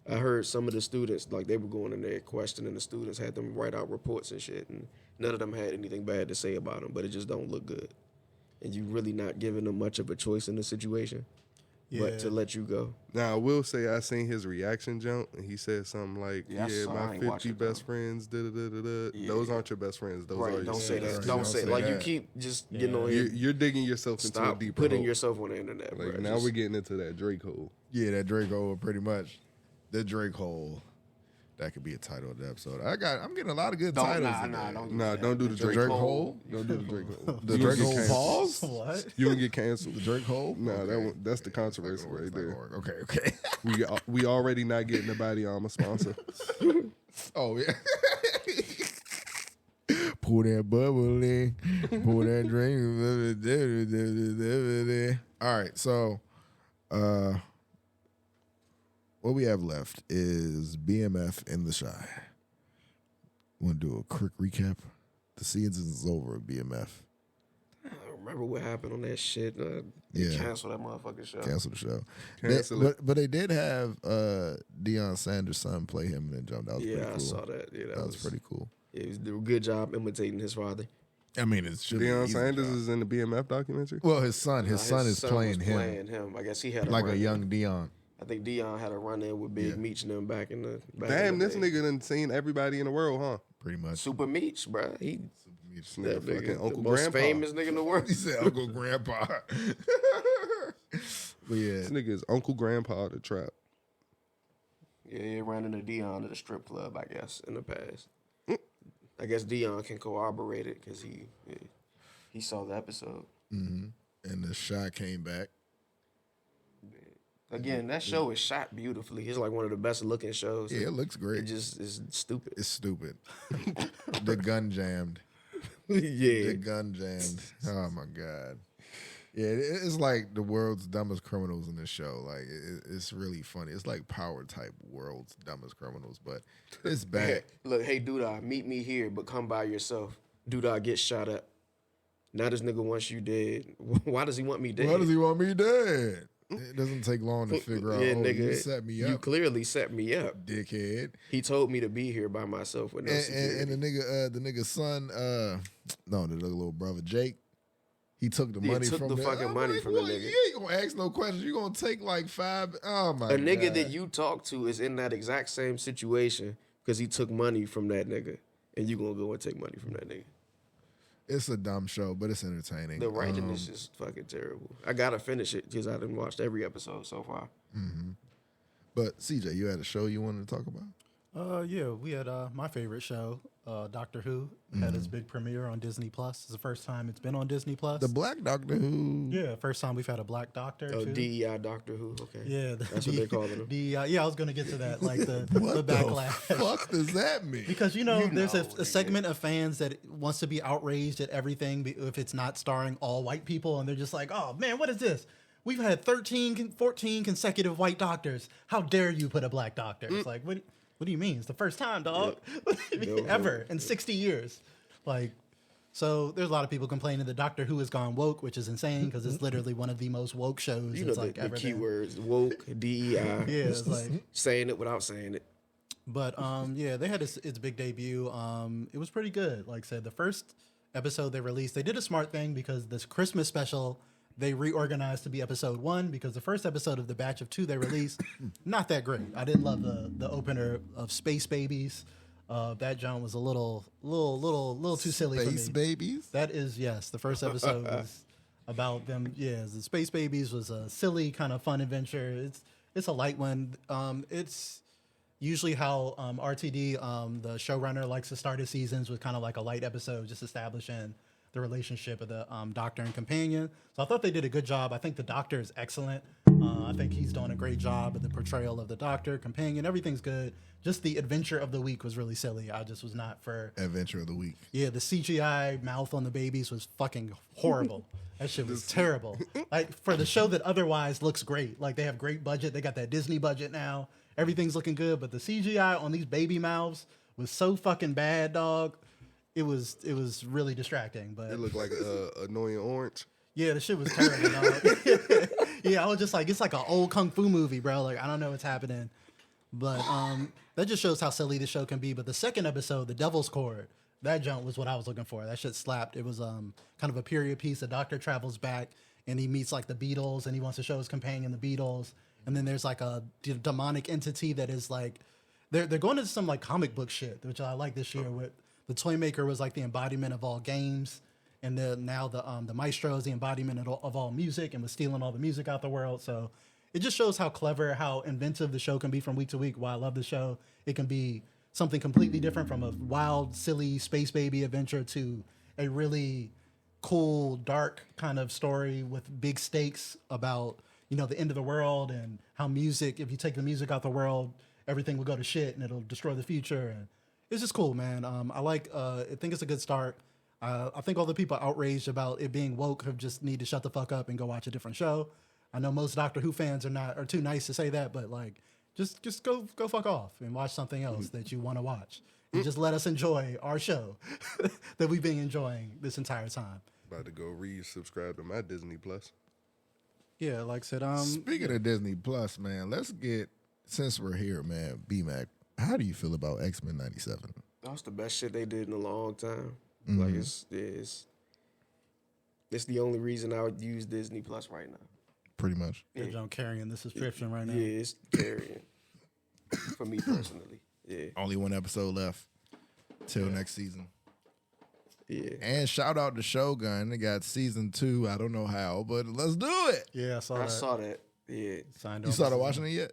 S3: I heard some of the students like they were going in there questioning the students, had them write out reports and shit, and none of them had anything bad to say about them. But it just don't look good, and you really not giving them much of a choice in the situation, but to let you go.
S4: Now, I will say I seen his reaction jump, and he said something like,
S3: Yeah, I
S4: yeah,
S3: saw- I
S4: my
S3: ain't
S4: 50
S3: watch it,
S4: best
S3: though.
S4: friends, da-da-da-da-da.
S3: Yeah.
S4: Those aren't your best friends. Those are
S3: Right?
S4: your
S3: Don't say that.
S1: Right.
S3: Don't say like you
S1: that.
S3: keep just getting on here.
S4: You're digging yourself into a
S3: Stop
S4: deeper
S3: putting
S4: hole.
S3: yourself on the internet.
S4: Like,
S3: bro.
S4: now
S3: Just-
S4: we're getting into that Drake hole.
S1: Yeah, that Drake hole, pretty much. The Drake hole. That could be a title of the episode. I'm getting a lot of good titles. today.
S4: Nah, don't do the Drake,
S1: Drake
S4: hole.
S1: hole?
S4: Don't do the Drake hole.
S1: The
S4: You
S1: Drake
S4: gonna
S1: hole
S4: get canceled.
S1: pause?
S2: What?
S4: You gonna get canceled.
S1: The Drake hole?
S4: Nah,
S1: Okay.
S4: that's the controversy
S1: It's not
S4: right
S1: gonna
S4: there.
S1: work. Okay.
S4: We already not getting the body armor sponsor.
S1: Oh, yeah. Pour that bubble in. Pour that drink. All right, so what we have left is BMF in the Shy. Want to do a quick recap? The season is over at BMF.
S3: I don't remember what happened on that shit.
S1: Yeah.
S3: Cancel that motherfucking show.
S1: Cancel the show.
S4: Cancel it.
S1: But they did have Deion Sanders' son play him and then jump. That was pretty
S3: Yeah,
S1: cool.
S3: I saw that. Yeah,
S1: That was pretty cool.
S3: Yeah, he did a good job imitating his father.
S1: I mean, it should be
S4: Deion
S1: easy
S4: Sanders
S1: job.
S4: is in the BMF documentary.
S1: Well, his son
S3: His
S1: is playing
S3: was
S1: him
S3: playing him. I guess he had
S1: like a
S3: run.
S1: young Deion.
S3: I think Dion had a run in with Big Meech and them back in the
S4: Damn, this
S3: day.
S4: nigga done seen everybody in the world, huh?
S1: Pretty much.
S3: Super Meech, bro. He
S4: This
S3: that
S4: nigga fucking
S3: nigga,
S4: Uncle
S3: the most
S4: Grandpa.
S3: famous nigga in the world.
S1: He said Uncle Grandpa. But yeah,
S4: This nigga is Uncle Grandpa of the trap.
S3: Yeah, he ran into Dion at a strip club, I guess, in the past. I guess Dion can corroborate it because he saw the episode.
S1: and the shot came back.
S3: Again, that show is shot beautifully. It's like one of the best looking shows.
S1: Yeah, it looks
S3: It
S1: great.
S3: just is stupid.
S1: It's stupid. The gun jammed.
S3: Yeah.
S1: The gun jammed. Oh my god. Yeah, it's like the world's dumbest criminals in this show. Like it's really funny. It's like Power type world's dumbest criminals, but it's
S3: Hey,
S1: bad.
S3: look, hey, Doodah, meet me here, but come by yourself. Doodah gets shot up. Now this nigga wants you dead. Why does he want me dead?
S1: Why does he want me dead? It doesn't take long to figure out.
S3: Yeah,
S1: Oh,
S3: nigga,
S1: you set me up,
S3: You clearly set me up.
S1: dickhead.
S3: He told me to be here by myself with no security.
S1: And the nigga's son, no, the little brother Jake, he took the
S3: Yeah,
S1: money
S3: took
S1: from
S3: the fucking money from the nigga.
S1: You ain't gonna ask no questions. You gonna take like 5. Oh my
S3: A
S1: god.
S3: nigga that you talk to is in that exact same situation because he took money from that nigga, and you gonna go and take money from that nigga.
S1: It's a dumb show, but it's entertaining.
S3: The writing is just fucking terrible. I gotta finish it because I didn't watch every episode so far.
S1: But CJ, you had a show you wanted to talk about?
S2: Yeah, we had my favorite show, Doctor Who, had its big premiere on Disney Plus. It's the first time it's been on Disney Plus.
S1: The Black Doctor Who.
S2: Yeah, first time we've had a black doctor.
S3: Oh,
S2: too.
S3: DEI Doctor Who. Okay,
S2: Yeah,
S3: that's what they're calling him.
S2: Yeah, I was gonna get to that, like the
S1: What the
S2: backlash.
S1: fuck does that mean?
S2: Because there's
S3: know,
S2: a segment of fans that wants to be outraged at everything if it's not starring all white people, and they're just like, "Oh man, what is this? We've had 14 consecutive white doctors. How dare you put a black doctor?" It's like, what do you mean? It's the first time, dog, ever in 60 years. Like, so there's a lot of people complaining that Doctor Who has gone woke, which is insane because it's literally one of the most woke shows
S3: You know
S2: it's
S3: the,
S2: like
S3: the
S2: ever been.
S3: keywords: woke, DEI.
S2: Yeah, it's like.
S3: Saying it without saying it.
S2: But yeah, they had its big debut. It was pretty good. Like I said, the first episode they released, they did a smart thing because this Christmas special they reorganized to be episode 1 because the first episode of the batch of 2 they released, not that great. I didn't love the opener of Space Babies. That John was a little too silly for me.
S1: Space Babies.
S2: That is, yes. The first episode was about them. Yeah, the Space Babies was a silly kind of fun adventure. It's a light one. It's usually how RTD, the showrunner, likes to start his seasons with kind of like a light episode, just establishing the relationship of the doctor and companion. So I thought they did a good job. I think the doctor is excellent. I think he's doing a great job of the portrayal of the doctor, companion. Everything's good. Just the adventure of the week was really silly. I just was not for...
S1: Adventure of the week.
S2: Yeah, the CGI mouth on the babies was fucking horrible. That shit was terrible. Like, for the show that otherwise looks great. Like, they have great budget. They got that Disney budget now. Everything's looking good. But the CGI on these baby mouths was so fucking bad, dog. It was really distracting. But
S4: It looked like annoying orange.
S2: yeah, the shit was terrible, dog. Yeah, I was just like, it's like an old kung fu movie, bro. Like, I don't know what's happening. But that just shows how silly the show can be. But the second episode, The Devil's Chord, that jump was what I was looking for. That shit slapped. It was kind of a period piece. The doctor travels back and he meets like the Beatles and he wants to show his companion the Beatles. And then there's like a demonic entity that is like, they're going into some like comic book shit, which I like this year. With the toy maker was like the embodiment of all games. And then now the maestro is the embodiment of all music and was stealing all the music out the world. So it just shows how clever, how inventive the show can be from week to week. Why I love the show. It can be something completely different from a wild, silly space baby adventure to a really cool, dark kind of story with big stakes about, the end of the world and how music, if you take the music out the world, everything will go to shit and it'll destroy the future. And it's just cool, man. I think it's a good start. I think all the people outraged about it being woke have just need to shut the fuck up and go watch a different show. I know most Doctor Who fans are too nice to say that, but like, just go fuck off and watch something else that you want to watch, and just let us enjoy our show that we've been enjoying this entire time.
S4: About to go re-subscribe to my Disney Plus.
S2: Yeah, like I said,
S1: Speaking of Disney Plus, man, let's get, since we're here, man, B-Mac, how do you feel about X-Men 97?
S3: That's the best shit they did in a long time. Like it's the only reason I would use Disney Plus right now.
S1: pretty much.
S2: They're John carrying the subscription right now.
S3: Yeah, it's carrying. For me personally. Yeah.
S1: Only one episode left till next season.
S3: Yeah.
S1: And shout out to Shogun. They got season 2. I don't know how, but let's do it.
S2: Yeah,
S3: I saw that. Yeah.
S2: Signed
S1: You
S2: on
S1: started
S2: to
S1: watching it yet?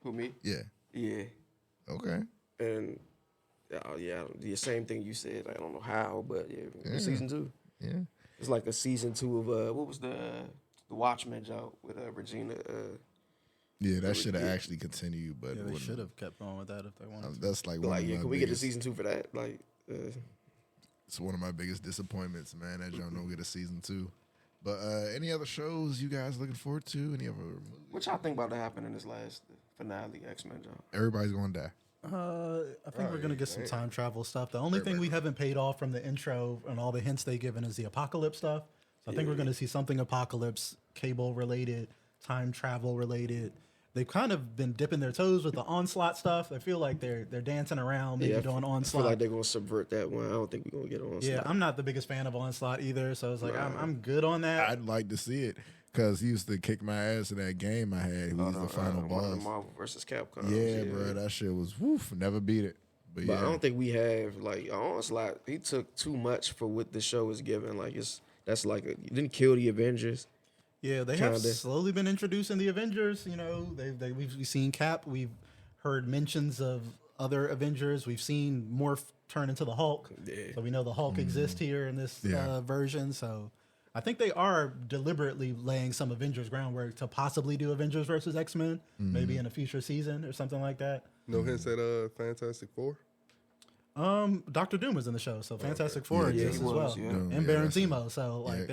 S3: Who, me?
S1: Yeah.
S3: Yeah.
S1: Okay.
S3: And the same thing you said. I don't know how, but yeah. Season 2.
S1: Yeah.
S3: It's like a season 2 of what was the Watchmen joke with Regina.
S1: Yeah, that should have actually continued, but
S2: Yeah, they should have kept going with that if they wanted to.
S1: that's like one
S3: Like,
S1: of
S3: yeah,
S1: my
S3: can we get a
S1: biggest,
S3: season 2 for that? Like,
S1: it's one of my biggest disappointments, man. That y'all don't get a season 2. But any other shows you guys looking forward to? Any other movies?
S3: what y'all think about to happen in this last finale X-Men job?
S1: Everybody's gonna die.
S2: I think we're gonna get some time travel stuff. The only thing we haven't paid off from the intro and all the hints they've given is the apocalypse stuff. So I think we're gonna see something apocalypse, cable related, time travel related. They've kind of been dipping their toes with the onslaught stuff. I feel like they're dancing around, maybe doing
S3: I
S2: onslaught.
S3: feel like they're gonna subvert that one. I don't think we're gonna get on.
S2: Yeah, I'm not the biggest fan of onslaught either. So I was like, I'm good on that.
S1: I'd like to see it because he used to kick my ass in that game I had. He was the final
S3: one of the
S1: boss.
S3: Marvel versus Capcom.
S1: Yeah, bro, that shit was woof. Never beat it. But
S3: But
S1: yeah,
S3: I don't think we have like Onslaught. He took too much for what the show is giving. Like that's like you didn't kill the Avengers.
S2: Yeah, they have
S3: Kinda.
S2: slowly been introducing the Avengers. You know, we've seen Cap. We've heard mentions of other Avengers. We've seen Morph turn into the Hulk.
S3: Yeah.
S2: So we know the Hulk exists here in this version. So I think they are deliberately laying some Avengers groundwork to possibly do Avengers versus X-Men, maybe in a future season or something like that.
S4: No hints at Fantastic Four.
S2: Doctor Doom was in the show, so Fantastic Four
S3: Yeah,
S2: exists
S3: he
S2: as
S3: was,
S2: well,
S3: yeah.
S1: Doom,
S2: and
S1: yeah,
S2: Baron
S1: that's
S2: Zemo. So like,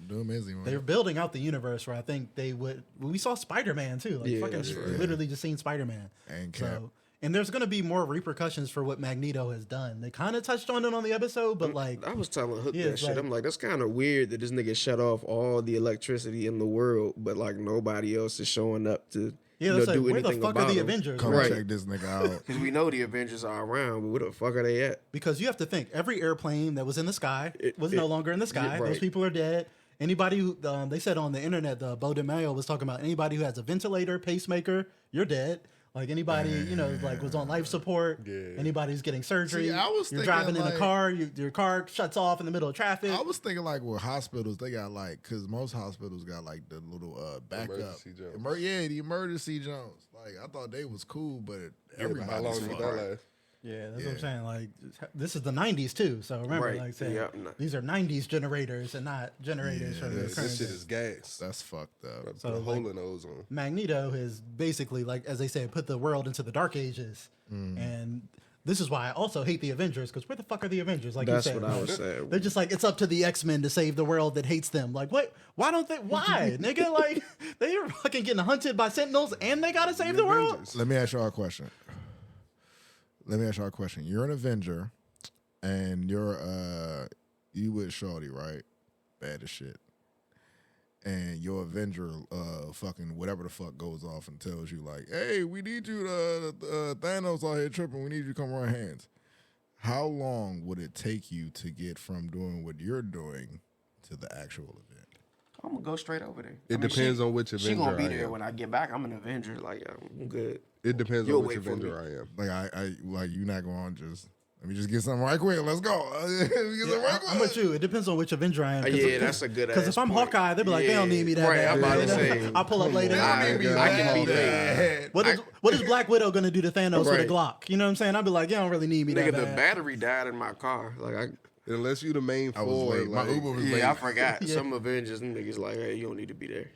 S1: Doom is him,
S2: they're building out the universe where I think they would. We saw Spider-Man too, like
S3: Yeah,
S2: fucking
S3: that's right.
S2: literally just seen Spider-Man.
S1: And Cap.
S2: So, and there's gonna be more repercussions for what Magneto has done. They kind of touched on it on the episode, but like,
S3: I was telling Hook
S2: Yeah,
S3: that
S2: it's
S3: shit.
S2: like-
S3: I'm like, that's kind of weird that this nigga shut off all the electricity in the world, but like nobody else is showing up to
S2: yeah, it's like,
S3: do
S2: where the
S3: anything
S2: fuck
S3: about
S2: are the
S3: him.
S2: Avengers?
S1: Come
S3: Right.
S1: check this nigga out.
S3: Because we know the Avengers are around, but where the fuck are they at?
S2: Because you have to think every airplane that was in the sky was no longer in the sky.
S3: yeah, right.
S2: Those people are dead. Anybody who they said on the internet, Bo DeMaio was talking about anybody who has a ventilator, pacemaker, you're dead. Like anybody, like was on life support.
S4: Yeah.
S2: Anybody who's getting surgery.
S1: See, I was
S2: you're
S1: thinking,
S2: driving in
S1: like-
S2: a car. Your car shuts off in the middle of traffic.
S1: I was thinking like with hospitals, they got like, because most hospitals got like the little backup.
S4: Emergency Jones.
S1: The emergency Jones. Like I thought they was cool, but
S4: How long
S1: everybody's
S4: did
S1: fucked.
S4: that last?
S2: Yeah, that's what I'm saying. Like, this is the 90s too. So remember,
S3: Right.
S2: like, saying
S3: Yeah.
S2: these are 90s generators and not generators from the
S4: This
S2: current
S4: shit
S2: day.
S4: is gas.
S1: That's fucked up.
S2: So,
S4: Put a
S2: like-
S4: hole in those on.
S2: Magneto has basically, like, as they say, put the world into the Dark Ages. And this is why I also hate the Avengers, because where the fuck are the Avengers? Like
S3: That's
S2: you said,
S3: what I was saying.
S2: they're just like, it's up to the X-Men to save the world that hates them. Like, what? Why don't they? Why, nigga? Like, they are fucking getting hunted by Sentinels, and they gotta save the world.
S4: Avengers.
S1: Let me ask y'all a question. You're an Avenger, and you with Shorty, right? Bad as shit. And your Avenger, fucking whatever the fuck goes off and tells you like, "Hey, we need you to Thanos out here tripping. We need you to come run hands." How long would it take you to get from doing what you're doing to the actual event?
S3: I'm gonna go straight over there.
S4: It depends on which
S3: She
S4: Avenger
S3: gonna be
S4: I
S3: there
S4: am.
S3: when I get back. I'm an Avenger. Like I'm good.
S4: It depends
S3: You'll
S4: on which
S3: wait for me.
S4: Avenger I am.
S1: Like I like you're not going to just let me just get something right quick. Let's go. Get something right
S2: I'm with you. It depends on which Avenger I am.
S3: Yeah, that's a good
S2: Because
S3: ass
S2: if I'm
S3: point.
S2: Hawkeye, they'll be like, they don't need me that
S3: Right,
S2: bad.
S3: I'm about to
S2: You know?
S3: say,
S2: I'll pull up later.
S3: I can be there.
S2: What is Black Widow gonna do to Thanos with a
S3: Right.
S2: Glock? You know what I'm saying? I'll be like, you don't really need me
S3: Nigga,
S2: that
S3: the
S2: bad.
S3: battery died in my car. Like
S4: Unless you the main
S1: I was
S4: forward,
S1: late. My
S4: like,
S1: Uber was late.
S3: yeah, I forgot. Some Avengers, them niggas like, hey, you don't need to be there.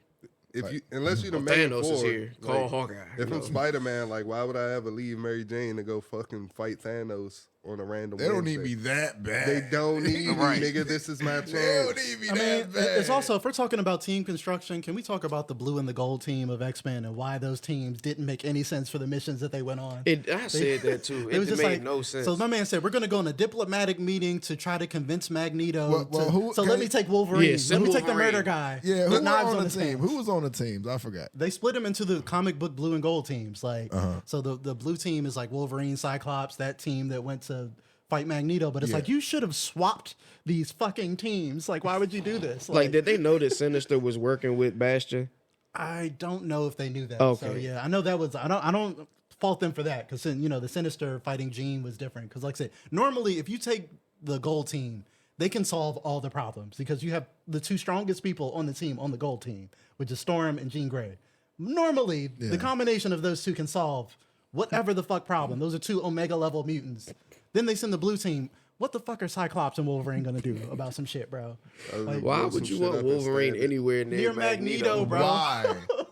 S4: unless you the main
S3: Thanos is
S4: forward,
S3: here. Call
S4: like,
S3: Hawkeye.
S4: If
S3: you
S4: I'm
S3: know?
S4: Spider-Man, like, why would I ever leave Mary Jane to go fucking fight Thanos on a random?
S1: They don't need
S4: Wednesday?
S1: me that bad.
S4: They don't need me,
S3: Right.
S4: nigga. This is my chance.
S1: They don't need me
S2: I mean,
S1: that bad.
S2: it's also, if we're talking about team construction, can we talk about the blue and the gold team of X-Men and why those teams didn't make any sense for the missions that they went on?
S3: I said that too. It
S2: was just
S3: made
S2: like,
S3: no sense.
S2: So my man said, we're going to go on a diplomatic meeting to try to convince Magneto.
S1: Well, who-
S2: so
S1: can-
S2: let me take Wolverine.
S3: Yeah,
S2: let me take the
S3: Wolverine.
S2: murder guy.
S1: Yeah, who
S2: with
S1: was
S2: knives
S1: on the
S2: his
S1: team?
S2: hands.
S1: Who was on the teams? I forgot.
S2: They split them into the comic book blue and gold teams. Like,
S1: Uh-huh.
S2: so the blue team is like Wolverine, Cyclops, that team that went to fight Magneto. But it's
S1: Yeah.
S2: like, you should have swapped these fucking teams. Like, why would you do this?
S3: like, did they know that Sinister was working with Bastion?
S2: I don't know if they knew that.
S3: Okay.
S2: So yeah, I know that was. I don't fault them for that because the Sinister fighting Gene was different. Because like I said, normally if you take the gold team, they can solve all the problems because you have the two strongest people on the team on the gold team, which is Storm and Jean Grey. Normally, the combination of those two can solve whatever the fuck problem. Those are two Omega level mutants. Then they send the blue team. What the fuck are Cyclops and Wolverine gonna do about some shit, bro? Like,
S3: Why would you want Wolverine anywhere near
S2: Magneto, bro?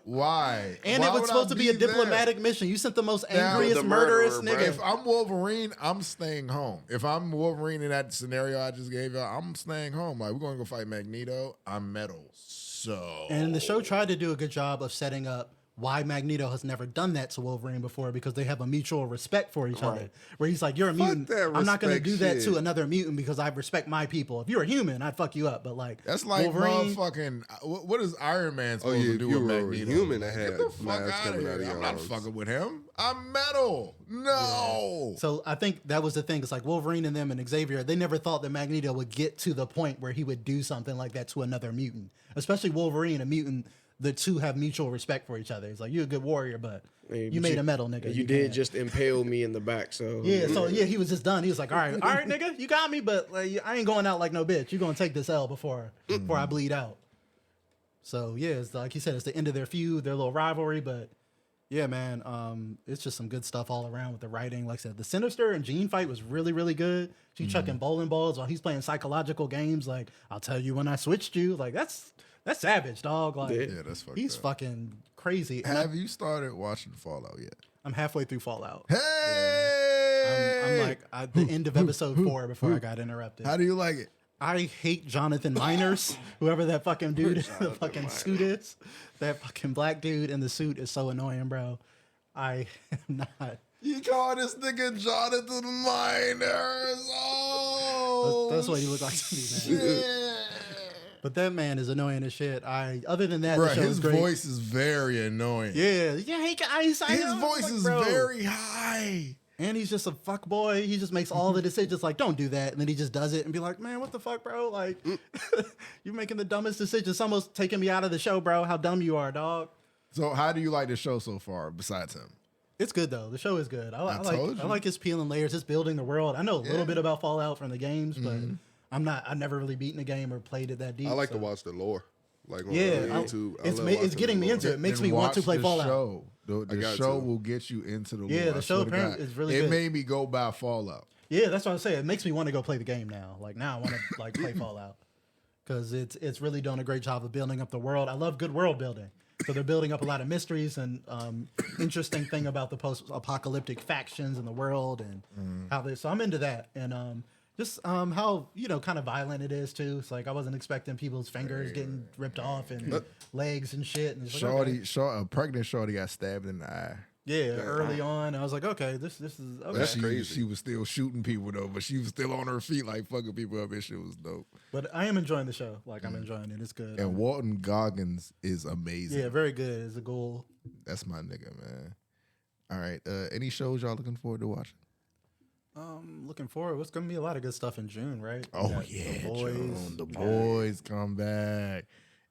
S1: Why?
S2: And
S1: Why
S2: it was
S1: would
S2: supposed
S1: I
S2: to be a
S1: there?
S2: diplomatic mission. You sent the most
S1: Now,
S2: angriest,
S3: the murderer,
S2: murderous
S3: bro.
S2: nigga.
S1: If I'm Wolverine, I'm staying home. If I'm Wolverine in that scenario I just gave y'all, I'm staying home. Like, we're going to go fight Magneto. I'm metal. So.
S2: And the show tried to do a good job of setting up why Magneto has never done that to Wolverine before because they have a mutual respect for each other. Where he's like, you're a mutant.
S4: that
S2: I'm not going to
S4: respect
S2: do that
S4: shit.
S2: to another mutant because I respect my people. If you're a human, I'd fuck you up. But like,
S1: That's like
S2: Wolverine,
S1: motherfucking. What is Iron Man supposed to do
S4: you
S1: with
S4: were a
S1: Magneto?
S4: human that
S1: Like,
S4: had
S1: get the fuck
S4: knives
S1: out
S4: coming
S1: of
S4: out of
S1: here.
S4: your
S1: I'm not
S4: arms.
S1: fucking with him. I'm metal. No.
S2: So I think that was the thing. It's like Wolverine and them and Xavier, they never thought that Magneto would get to the point where he would do something like that to another mutant. Especially Wolverine, a mutant, the two have mutual respect for each other. It's like, you're a good warrior, but
S3: Hey,
S2: you
S3: but
S2: made a metal, nigga.
S3: You did
S2: can't.
S3: just impale me in the back, so
S2: Yeah, so yeah, he was just done. He was like, all right, nigga, you got me, but like, I ain't going out like no bitch. You're going to take this L before I bleed out. So yeah, it's like you said, it's the end of their feud, their little rivalry, but yeah, man, it's just some good stuff all around with the writing. Like I said, the Sinister and Jean fight was really, really good. She chucking bowling balls while he's playing psychological games. Like, I'll tell you when I switched you. Like, that's savage, dog. Like,
S1: Yeah, that's fucked
S2: he's
S1: up.
S2: fucking crazy. And
S1: Have you started watching Fallout yet?
S2: I'm halfway through Fallout.
S1: Hey!
S2: I'm like at the end of episode 4 before I got interrupted.
S1: How do you like it?
S2: I hate Jonathan Miners, whoever that fucking dude, the fucking suit is. That fucking black dude in the suit is so annoying, bro. I am not.
S1: You call this nigga Jonathan Miners. Oh,
S2: That's what he looked like to me, man.
S1: shit.
S2: But that man is annoying as shit. Other than that,
S1: Bro,
S2: the show
S1: his
S2: is great.
S1: voice is very annoying.
S2: Yeah, he guys.
S1: His voice is very high.
S2: And he's just a fuck boy. He just makes all the decisions like, don't do that. And then he just does it and be like, man, what the fuck, bro? Like, you're making the dumbest decisions. It's almost taking me out of the show, bro. How dumb you are, dog.
S1: So how do you like the show so far besides him?
S2: It's good, though. The show is good. I
S1: told you.
S2: like his peeling layers, his building the world. I know a little bit about Fallout from the games, but I've never really beaten a game or played it that deep.
S4: I like
S2: so.
S4: to watch the lore. Like on
S2: Yeah,
S4: YouTube. I
S2: it's
S4: love
S2: it's
S4: watching
S2: getting
S4: the
S2: me
S4: lore.
S2: into it. It makes
S1: Then
S2: me want to
S1: watch
S2: play
S1: the
S2: Fallout.
S1: Show. The
S4: got
S1: show
S4: to.
S1: will get you into the
S2: Yeah,
S1: lore.
S2: the
S1: I
S2: show
S1: swear to
S2: apparently
S1: God.
S2: is really
S1: It
S2: good.
S1: made me go buy Fallout.
S2: Yeah, that's what I'm saying. It makes me want to go play the game now. Like now I want to like play Fallout because it's really doing a great job of building up the world. I love good world building. So they're building up a lot of mysteries and interesting thing about the post-apocalyptic factions in the world and how they. So I'm into that and just how kind of violent it is too. It's like I wasn't expecting people's fingers getting ripped off and legs and shit. And it's like, okay.
S1: A pregnant shorty got stabbed in the eye.
S2: Yeah, early on, I was like, okay, this is okay.
S4: That's crazy.
S1: She was still shooting people though, but she was still on her feet like fucking people up. And shit was dope.
S2: But I am enjoying the show. Like I'm enjoying it. It's good.
S1: And Walton Goggins is amazing.
S2: Yeah, very good. It's a goal.
S1: That's my nigga, man. All right. Any shows y'all looking forward to watching?
S2: Looking forward. It's gonna be a lot of good stuff in June, right? We
S1: Oh
S2: got
S1: yeah,
S2: The Boys.
S1: June. The Boys come back.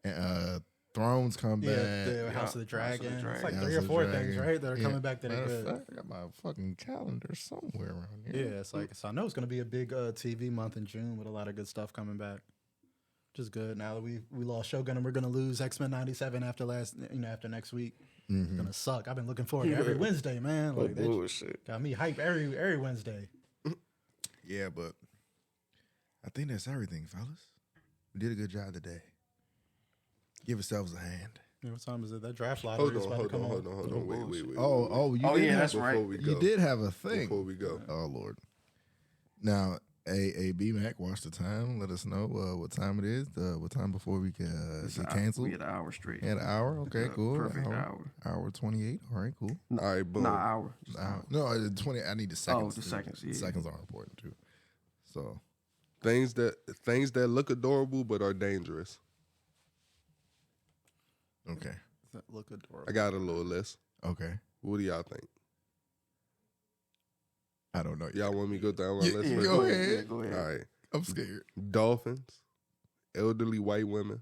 S1: And Thrones come
S2: Yeah,
S1: back.
S2: the House of the Dragon. It's like
S1: House
S2: 3 or
S1: of the
S2: 4
S1: Dragon.
S2: things, right? That are
S1: Yeah.
S2: coming back that are
S1: Matter of
S2: good.
S1: fact, I got my fucking calendar somewhere around
S2: Yeah,
S1: here.
S2: it's like so. I know it's gonna be a big TV month in June with a lot of good stuff coming back, which is good. Now that we lost Shogun and we're gonna lose X-Men '97 after after next week. It's gonna suck. I've been looking forward to every Wednesday, man. Like that
S3: bullshit.
S2: got me hype every Wednesday.
S1: Yeah, but I think that's everything, fellas. We did a good job today. Give yourselves a hand.
S2: Yeah, what time is it? That draft lottery
S4: Hold
S2: is about to come on.
S4: on. Wait.
S1: Oh, you
S3: Oh,
S1: did
S3: yeah,
S1: have,
S3: that's right.
S4: Before we go.
S1: You did have a thing.
S4: Before we go.
S1: Oh Lord. Now, B Mac, watch the time. Let us know what time it is. What time before we get canceled?
S3: We had an hour straight.
S1: Yeah, an hour. Okay, cool.
S3: Perfect hour.
S1: Hour 28. All right, cool.
S4: All right, boom.
S3: Nah, hour. Just hour.
S1: No, 20. I need the seconds.
S3: the
S1: too.
S3: seconds, yeah.
S1: Seconds are important too. So
S4: Things that look adorable but are dangerous.
S1: okay,
S2: That look adorable.
S4: I got a little list.
S1: okay.
S4: What do y'all think?
S1: I don't know.
S4: Y'all want me to go down my
S1: Yeah,
S4: list?
S1: yeah,
S4: real
S1: go
S4: quick?
S1: ahead.
S3: Yeah, go ahead.
S4: All right.
S1: I'm scared.
S4: Dolphins, elderly white women,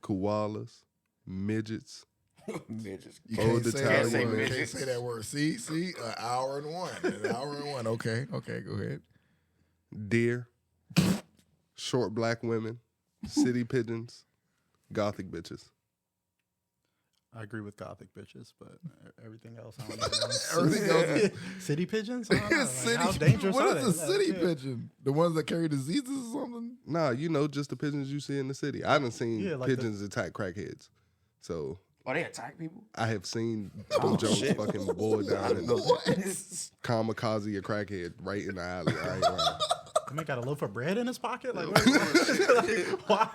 S4: koalas, midgets,
S3: Midgets.
S1: You
S4: Old
S1: can't say
S4: Italian
S1: that word.
S3: midgets.
S1: Can't say that word. See, an hour and one. Okay, go ahead.
S4: Deer, short black women, city pigeons, gothic bitches.
S2: I agree with gothic bitches, but everything else, I don't know.
S1: Everything else
S2: City pigeons? I don't know. Like,
S1: city,
S2: how dangerous
S1: what
S2: are
S1: is
S2: they?
S1: a city
S2: Yeah.
S1: pigeon? The ones that carry diseases or something?
S4: Nah, just the pigeons you see in the city. I haven't seen
S2: Yeah, like
S4: pigeons attack crackheads. So
S3: Oh, they attack people?
S4: I have seen Bill Jones
S3: shit.
S4: fucking boil down and kamikaze a crackhead right in the alley. I ain't lying.
S2: That man got a loaf of bread in his pocket? Like, like, why?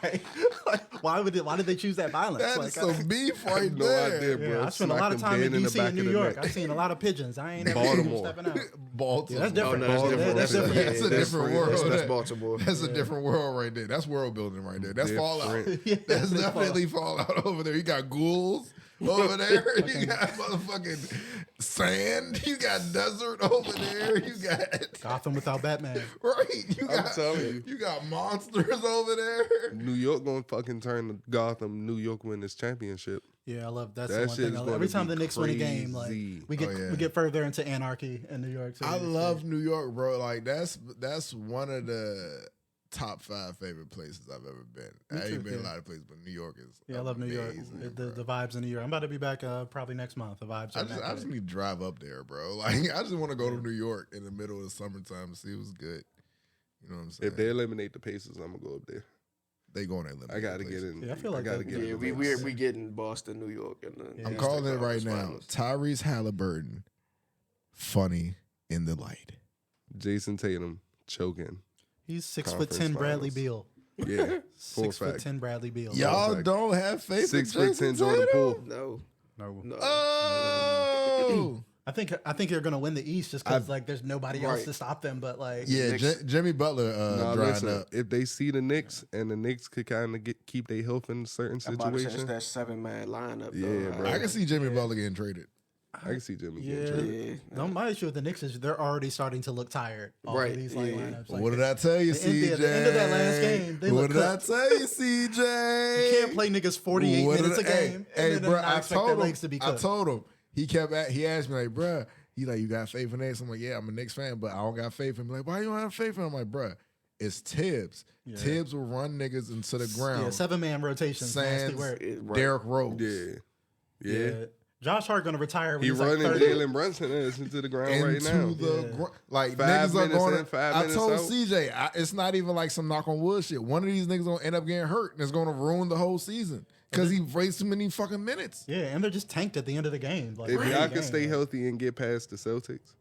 S2: Like, why did they choose that violence?
S1: That
S2: Like,
S1: is some beef right
S4: no
S1: there.
S4: idea, bro.
S2: yeah, I spent a lot of
S4: Smack
S2: time
S4: them
S2: in
S4: dead the
S2: DC
S4: back
S2: and
S4: of
S2: New
S4: the
S2: York.
S4: neck.
S2: I've seen a lot of pigeons. I ain't ever
S4: Baltimore.
S2: stepping out.
S1: Baltimore.
S2: Yeah, that's different.
S3: Oh, no,
S2: That's different.
S1: That's a different world.
S3: That's Baltimore.
S1: That's a different world right there. That's world building right there. That's Fallout.
S4: Different.
S2: Yeah,
S1: That's
S2: that's
S1: definitely Fallout over there. You got ghouls over there. You got motherfucking sand. You got desert over there. You got
S2: Gotham without Batman.
S1: right. You
S4: I'm
S1: got
S4: telling you.
S1: you got monsters over there.
S4: New York gonna fucking turn to Gotham. New York win this championship.
S2: Yeah, I love that's
S4: That
S2: the one
S4: shit
S2: thing.
S4: is
S2: I love.
S4: gonna
S2: Every time
S4: be
S2: the Knicks win a game, like
S4: crazy.
S2: we get
S1: Oh, yeah.
S2: we get further into anarchy in New York. City.
S1: I love New York, bro. Like that's one of the top 5 favorite places I've ever been. I
S2: too,
S1: ain't been
S2: yeah.
S1: a lot of places, but New York is.
S2: Yeah, I love New York.
S1: amazing,
S2: The
S1: bro.
S2: vibes in New York. I'm about to be back probably next month. The vibes.
S1: I just need to drive up there, bro. Like I just want to go to New York in the middle of the summertime and see what's good. You know what I'm saying?
S4: If they eliminate the Pacers, I'm gonna go up there.
S1: they going to eliminate.
S4: I gotta
S1: the
S4: get
S1: places.
S4: in.
S2: Yeah, I feel like
S4: gotta
S2: that-
S4: get
S3: Yeah,
S4: in.
S3: we getting Boston, New York, and the
S2: Yeah.
S1: I'm
S2: Yeah.
S1: calling it right
S3: Conference
S1: now.
S3: Finals.
S1: Tyrese Halliburton, funny in the light.
S4: Jason Tatum choking.
S2: He's 6'10"
S4: Conference
S2: Bradley
S4: finals.
S2: Beal.
S4: Yeah, full fact.
S2: 6'10" Bradley Beal.
S1: Y'all
S4: exactly.
S1: don't have faith in
S4: 6'10"
S1: Jason
S4: Jordan
S1: Tatum?
S4: Poole.
S3: No,
S2: No.
S3: no.
S1: Oh.
S2: I think they're gonna win the East just because like there's nobody else
S3: Right.
S2: to stop them. But like
S1: Yeah,
S3: Knicks.
S1: Jimmy Butler
S4: Nah,
S1: drying
S4: listen.
S1: up.
S4: If they see the Knicks and the Knicks could kind of keep their health in certain
S3: I'm about to say it's
S4: situations,
S3: that 7-man lineup.
S4: Yeah,
S3: though.
S4: bro.
S1: I can see Jimmy Butler getting traded.
S4: I can see Jimmy
S2: Yeah.
S4: getting traded.
S3: Yeah.
S2: no, my issue with the Knicks is they're already starting to look tired. Off
S3: Right,
S2: Of these like,
S3: yeah.
S2: lineups. Like,
S1: What did I tell you,
S2: the end-
S1: CJ?
S2: at the end of that last game, they
S1: what
S2: look
S1: did
S2: cooked.
S1: I tell you, CJ?
S2: You can't play niggas 48
S1: What did
S2: minutes a
S1: I- hey,
S2: game.
S1: Hey,
S2: and
S1: bro,
S2: then not
S1: I
S2: expect their
S1: told him.
S2: legs to be
S1: I
S2: cooked.
S1: told him. He asked me like, bro, he like, you got faith in Knicks? I'm like, yeah, I'm a Knicks fan, but I don't got faith in him. Like, why you don't have faith in him? I'm like, bro, it's Tibbs.
S2: Yeah.
S1: Tibbs will run niggas into the ground.
S2: Yeah, 7-man rotations. Nasty
S1: Sands,
S2: work.
S3: Right.
S1: Derrick Rose.
S4: Yeah.
S2: Josh Hart gonna retire when
S4: He
S2: he's like
S4: running
S2: 30.
S4: Jalen Brunson ass into the ground right now.
S1: Into the
S2: Yeah.
S1: like
S4: 5
S1: niggas are
S4: minutes
S1: going.
S4: in, 5
S1: I
S4: minutes
S1: told
S4: out.
S1: CJ, it's not even like some knock on wood shit. One of these niggas gonna end up getting hurt, and it's gonna ruin the whole season because he wastes too many fucking minutes.
S2: Yeah, and they're just tanked at the end of the game. Like,
S4: If
S2: early
S4: y'all
S2: game,
S4: can stay
S2: like-
S4: healthy and get past the Celtics,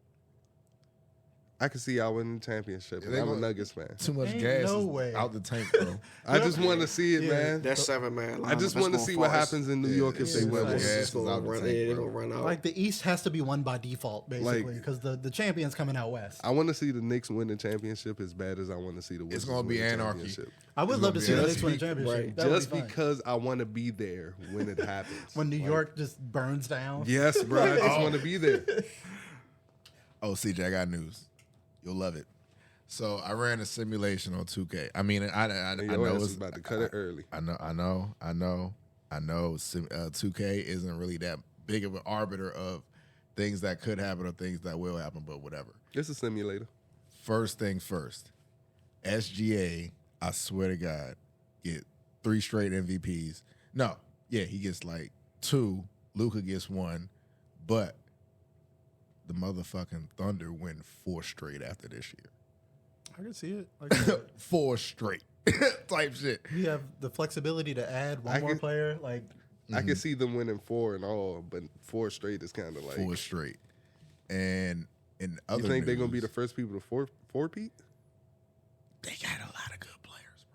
S4: I can see y'all winning the championship.
S1: they
S4: I'm a
S1: gonna-
S4: Nuggets fan.
S1: Too much
S2: Ain't
S1: gas
S2: no
S1: is
S2: way.
S1: out the tank, bro.
S4: I just want to see it,
S2: Yeah.
S4: man.
S3: That 7-man lineup.
S4: I just want to see what happens in New York if they
S2: yeah,
S4: win
S2: like-
S4: one.
S1: Yeah.
S3: It's gonna
S1: Gas is out the
S3: run.
S1: tank,
S3: Yeah, they're
S1: bro.
S3: gonna run out.
S2: Like the East has to be won by default, basically,
S4: Like-
S2: because the champion's coming out west.
S4: I want to see the Knicks win the championship as bad as I want to see the Wizards
S1: gonna be
S4: win the
S1: anarchy.
S4: championship.
S2: I would
S1: It's
S2: love
S1: gonna
S2: to
S1: be
S2: see the
S1: just
S2: Knicks win the
S3: be-
S2: championship.
S3: right.
S2: That would
S4: Just
S2: be fun.
S4: because I want to be there when it happens.
S2: when New
S4: Like,
S2: York just burns down.
S4: Yes, bro. I just want to be there.
S1: Oh, CJ, I got news. You'll love it. So I ran a simulation on 2K. I mean, I
S4: Your
S1: know
S4: ass
S1: it's
S4: is about to cut it early.
S1: I know. 2K isn't really that big of an arbiter of things that could happen or things that will happen, but whatever.
S4: It's a simulator.
S1: First things first. SGA, I swear to God, get 3 straight MVPs. No, yeah, he gets like 2. Luka gets 1, but the motherfucking Thunder win 4 straight after this year.
S2: I can see it. Like,
S1: 4 straight type shit.
S2: you have the flexibility to add one
S4: I
S2: more
S4: can-
S2: player. Like,
S4: I can see them winning 4 and all, but 4 straight is kind of like.
S1: 4 straight. And in other
S4: You think they're gonna be
S1: news,
S4: the first people to four-peat?
S1: They got a lot of good players,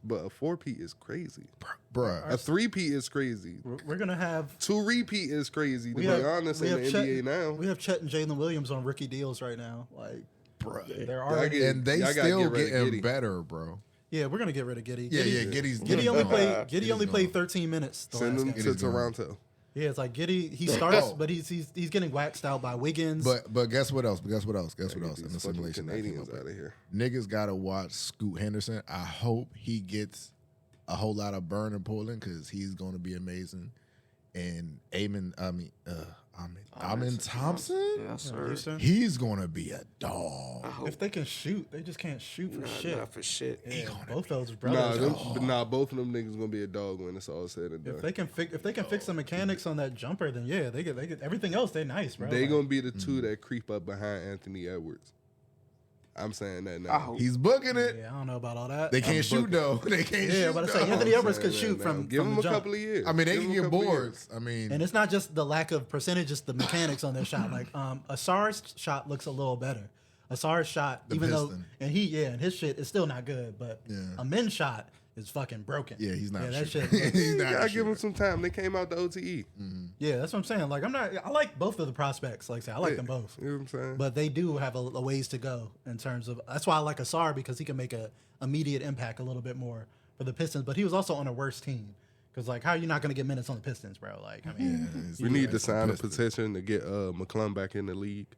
S4: But a 4-peat is crazy.
S1: bro. Bruh.
S4: A 3-peat is crazy.
S2: we're gonna have
S4: 2-repeat is crazy. To
S2: we
S4: be
S2: have-
S4: honest,
S2: we
S4: in the
S2: have Chet-
S4: NBA now.
S2: we have Chet and Jalen Williams on rookie deals right now. Like,
S1: Bruh.
S2: they're
S4: Y'all
S2: already.
S4: get-
S1: And they
S4: y'all gotta
S1: still
S4: get rid of
S1: getting
S4: Giddey.
S1: better, bro.
S2: Yeah, we're gonna get rid of Giddey.
S1: Yeah,
S2: Giddey-
S1: Giddy's
S2: Giddy only
S1: gone.
S2: played. Giddey
S1: Giddy's
S2: only
S1: gone.
S2: played 13 minutes. The
S4: Send
S2: last
S4: them
S2: game.
S4: to
S1: Giddy's gone.
S4: Toronto.
S2: Yeah, it's like Giddey. He starts,
S1: Oh.
S2: but he's getting waxed out by Wiggins.
S1: But guess what else? Guess what else?
S4: Get
S1: In
S4: these
S1: the
S4: fucking
S1: simulation that I came
S4: Canadians
S1: up with.
S4: out of here.
S1: Niggas gotta watch Scoot Henderson. I hope he gets a whole lot of burn in Portland because he's gonna be amazing. and Amin Thompson.
S3: Yes, sir.
S2: Houston.
S1: He's gonna be a dog.
S3: I hope
S2: If they can shoot, they just can't shoot for shit.
S3: not for shit.
S2: Yeah, both those
S4: Nah,
S2: brothers.
S4: both of them niggas gonna be a dog when it's all said and done.
S2: If they can fix the mechanics on that jumper, then yeah, they get everything else. They nice, bro.
S4: They
S2: Like,
S4: gonna be the two that creep up behind Anthony Edwards. I'm saying that now.
S3: I hope.
S1: He's booking it.
S2: yeah, I don't know about all that.
S1: They can't shoot though. They can't
S2: Yeah,
S1: shoot.
S2: but I say
S1: though.
S2: Anthony Edwards could
S4: saying
S2: shoot
S4: that
S2: from
S4: now. Give
S2: from
S4: him
S2: the
S4: a
S2: jump.
S4: couple of years.
S1: I mean, they
S4: Give
S1: can
S4: him a
S1: get
S4: couple of
S1: boards.
S4: years.
S1: I mean,
S2: And it's not just the lack of percentage; it's the mechanics on their shot. Like Asar's shot looks a little better. Asar's shot,
S1: The
S2: even
S1: piston.
S2: though and his shit is still not good, but
S1: Yeah.
S2: a men's shot is fucking broken.
S1: yeah, he's not.
S2: Yeah,
S1: a
S2: that
S1: shooter.
S2: shit.
S1: He's
S4: You
S1: not.
S4: gotta
S1: a
S4: give him
S1: shooter.
S4: some time. They came out the OTE.
S2: Yeah, that's what I'm saying. Like I like both of the prospects. Like I said, I like them both.
S4: You know what I'm saying?
S2: But they do have a ways to go in terms of. That's why I like Asar because he can make a immediate impact a little bit more for the Pistons. But he was also on a worse team because like how are you not going to get minutes on the Pistons, bro? Like I mean,
S1: It's-
S4: we need to
S1: it's
S4: sign a
S1: Pistons.
S4: petition to get McClung back in the league.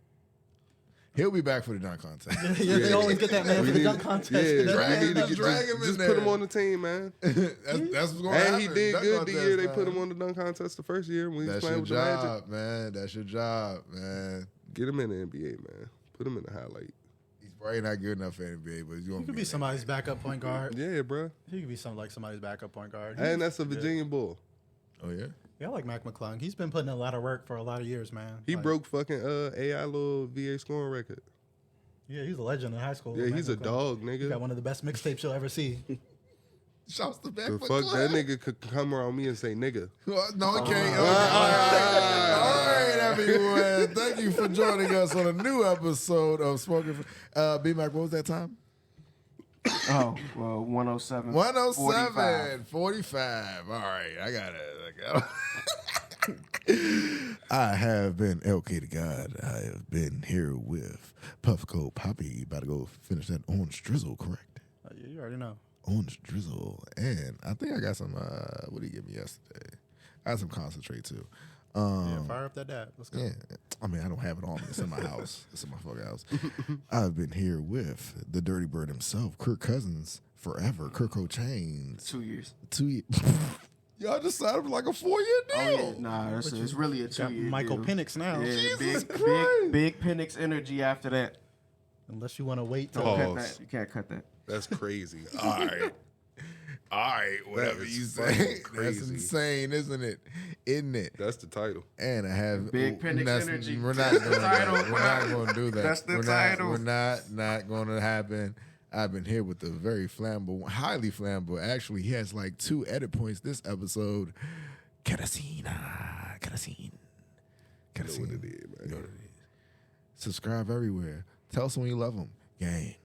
S1: He'll be back for the dunk contest.
S2: yeah, they always get that man
S4: We
S2: for the
S4: need-
S2: dunk contest.
S4: Yeah,
S1: Drag-
S4: we need to
S1: drag him in
S4: just
S1: there.
S4: put him on the team, man.
S1: that's what's going to happen.
S4: And he did
S1: Dunk
S4: good the year they
S1: contest,
S4: put him
S1: man.
S4: on the dunk contest the first year when he was
S1: That's
S4: playing
S1: your
S4: with the Magic.
S1: job, man. That's your job, man.
S4: Get him in the NBA, man. Put him in the highlight.
S1: He's probably not good enough for NBA, but he's going
S2: He
S1: to
S2: could be somebody's backup point guard.
S4: Yeah, bro.
S2: He could be somebody's backup point guard.
S4: And that's a Virginia bull.
S1: Oh yeah.
S2: Yeah, I like Mac McClung. He's been putting in a lot of work for a lot of years, man.
S4: He
S2: Like,
S4: broke fucking AI little VA scoring record.
S2: Yeah, he's a legend in high school.
S4: Yeah,
S2: Mac
S4: he's a
S2: McClung.
S4: dog,
S2: He
S4: nigga.
S2: got one of the best mixtapes you'll ever see.
S1: Shouts to back
S4: The
S1: for
S4: fuck
S1: Clay.
S4: that nigga could come around me and say nigga.
S1: No, he can't. All right, everyone. Thank you for joining us on a new episode of Smokin. B-Mac, what was that time?
S3: Oh, well, 107.
S1: 107, 45. All right, I got it. I have been LK the God. I have been here with Puffco Poppy. About to go finish that orange drizzle, correct?
S2: Yeah, you already know.
S1: Orange drizzle. And I think I got some, what did he give me yesterday? I got some concentrate too.
S2: Yeah, fire up that dab. Let's go.
S1: Yeah, I mean, I don't have it on me. It's in my house. It's in my fucking house. I've been here with the Dirty Bird himself, Kirk Cousins, forever. Kirk O'Chains.
S3: 2 years.
S1: 2 years. Y'all just signed up for like a 4-year deal.
S3: Oh, yeah. Nah, it's really a
S2: Got
S3: 2 year
S2: Michael
S3: deal.
S2: Penix now.
S3: Yeah,
S1: Jesus
S3: big,
S1: Christ.
S3: big Penix energy after that.
S2: Unless you want to wait
S3: Don't
S2: till
S3: cut
S4: Pause.
S3: that. You can't cut that.
S4: That's crazy.
S1: All right. All right, whatever
S4: is
S1: you
S4: fucking
S1: say. That's
S4: crazy.
S1: insane, isn't it? Isn't it?
S4: That's the title.
S1: And I have
S3: Big Penix
S1: that's-
S3: energy.
S1: We're not
S3: That's the
S1: doing that.
S3: title.
S1: We're not going to do that.
S3: That's the
S1: we're
S3: title.
S1: We're not going to happen. I've been here with the very flammable, highly flammable. Actually, he has like 2 edit points this episode. Kerosene.
S4: You know what it is, man.
S1: You know what it is. Subscribe everywhere. Tell someone you love them. Gang.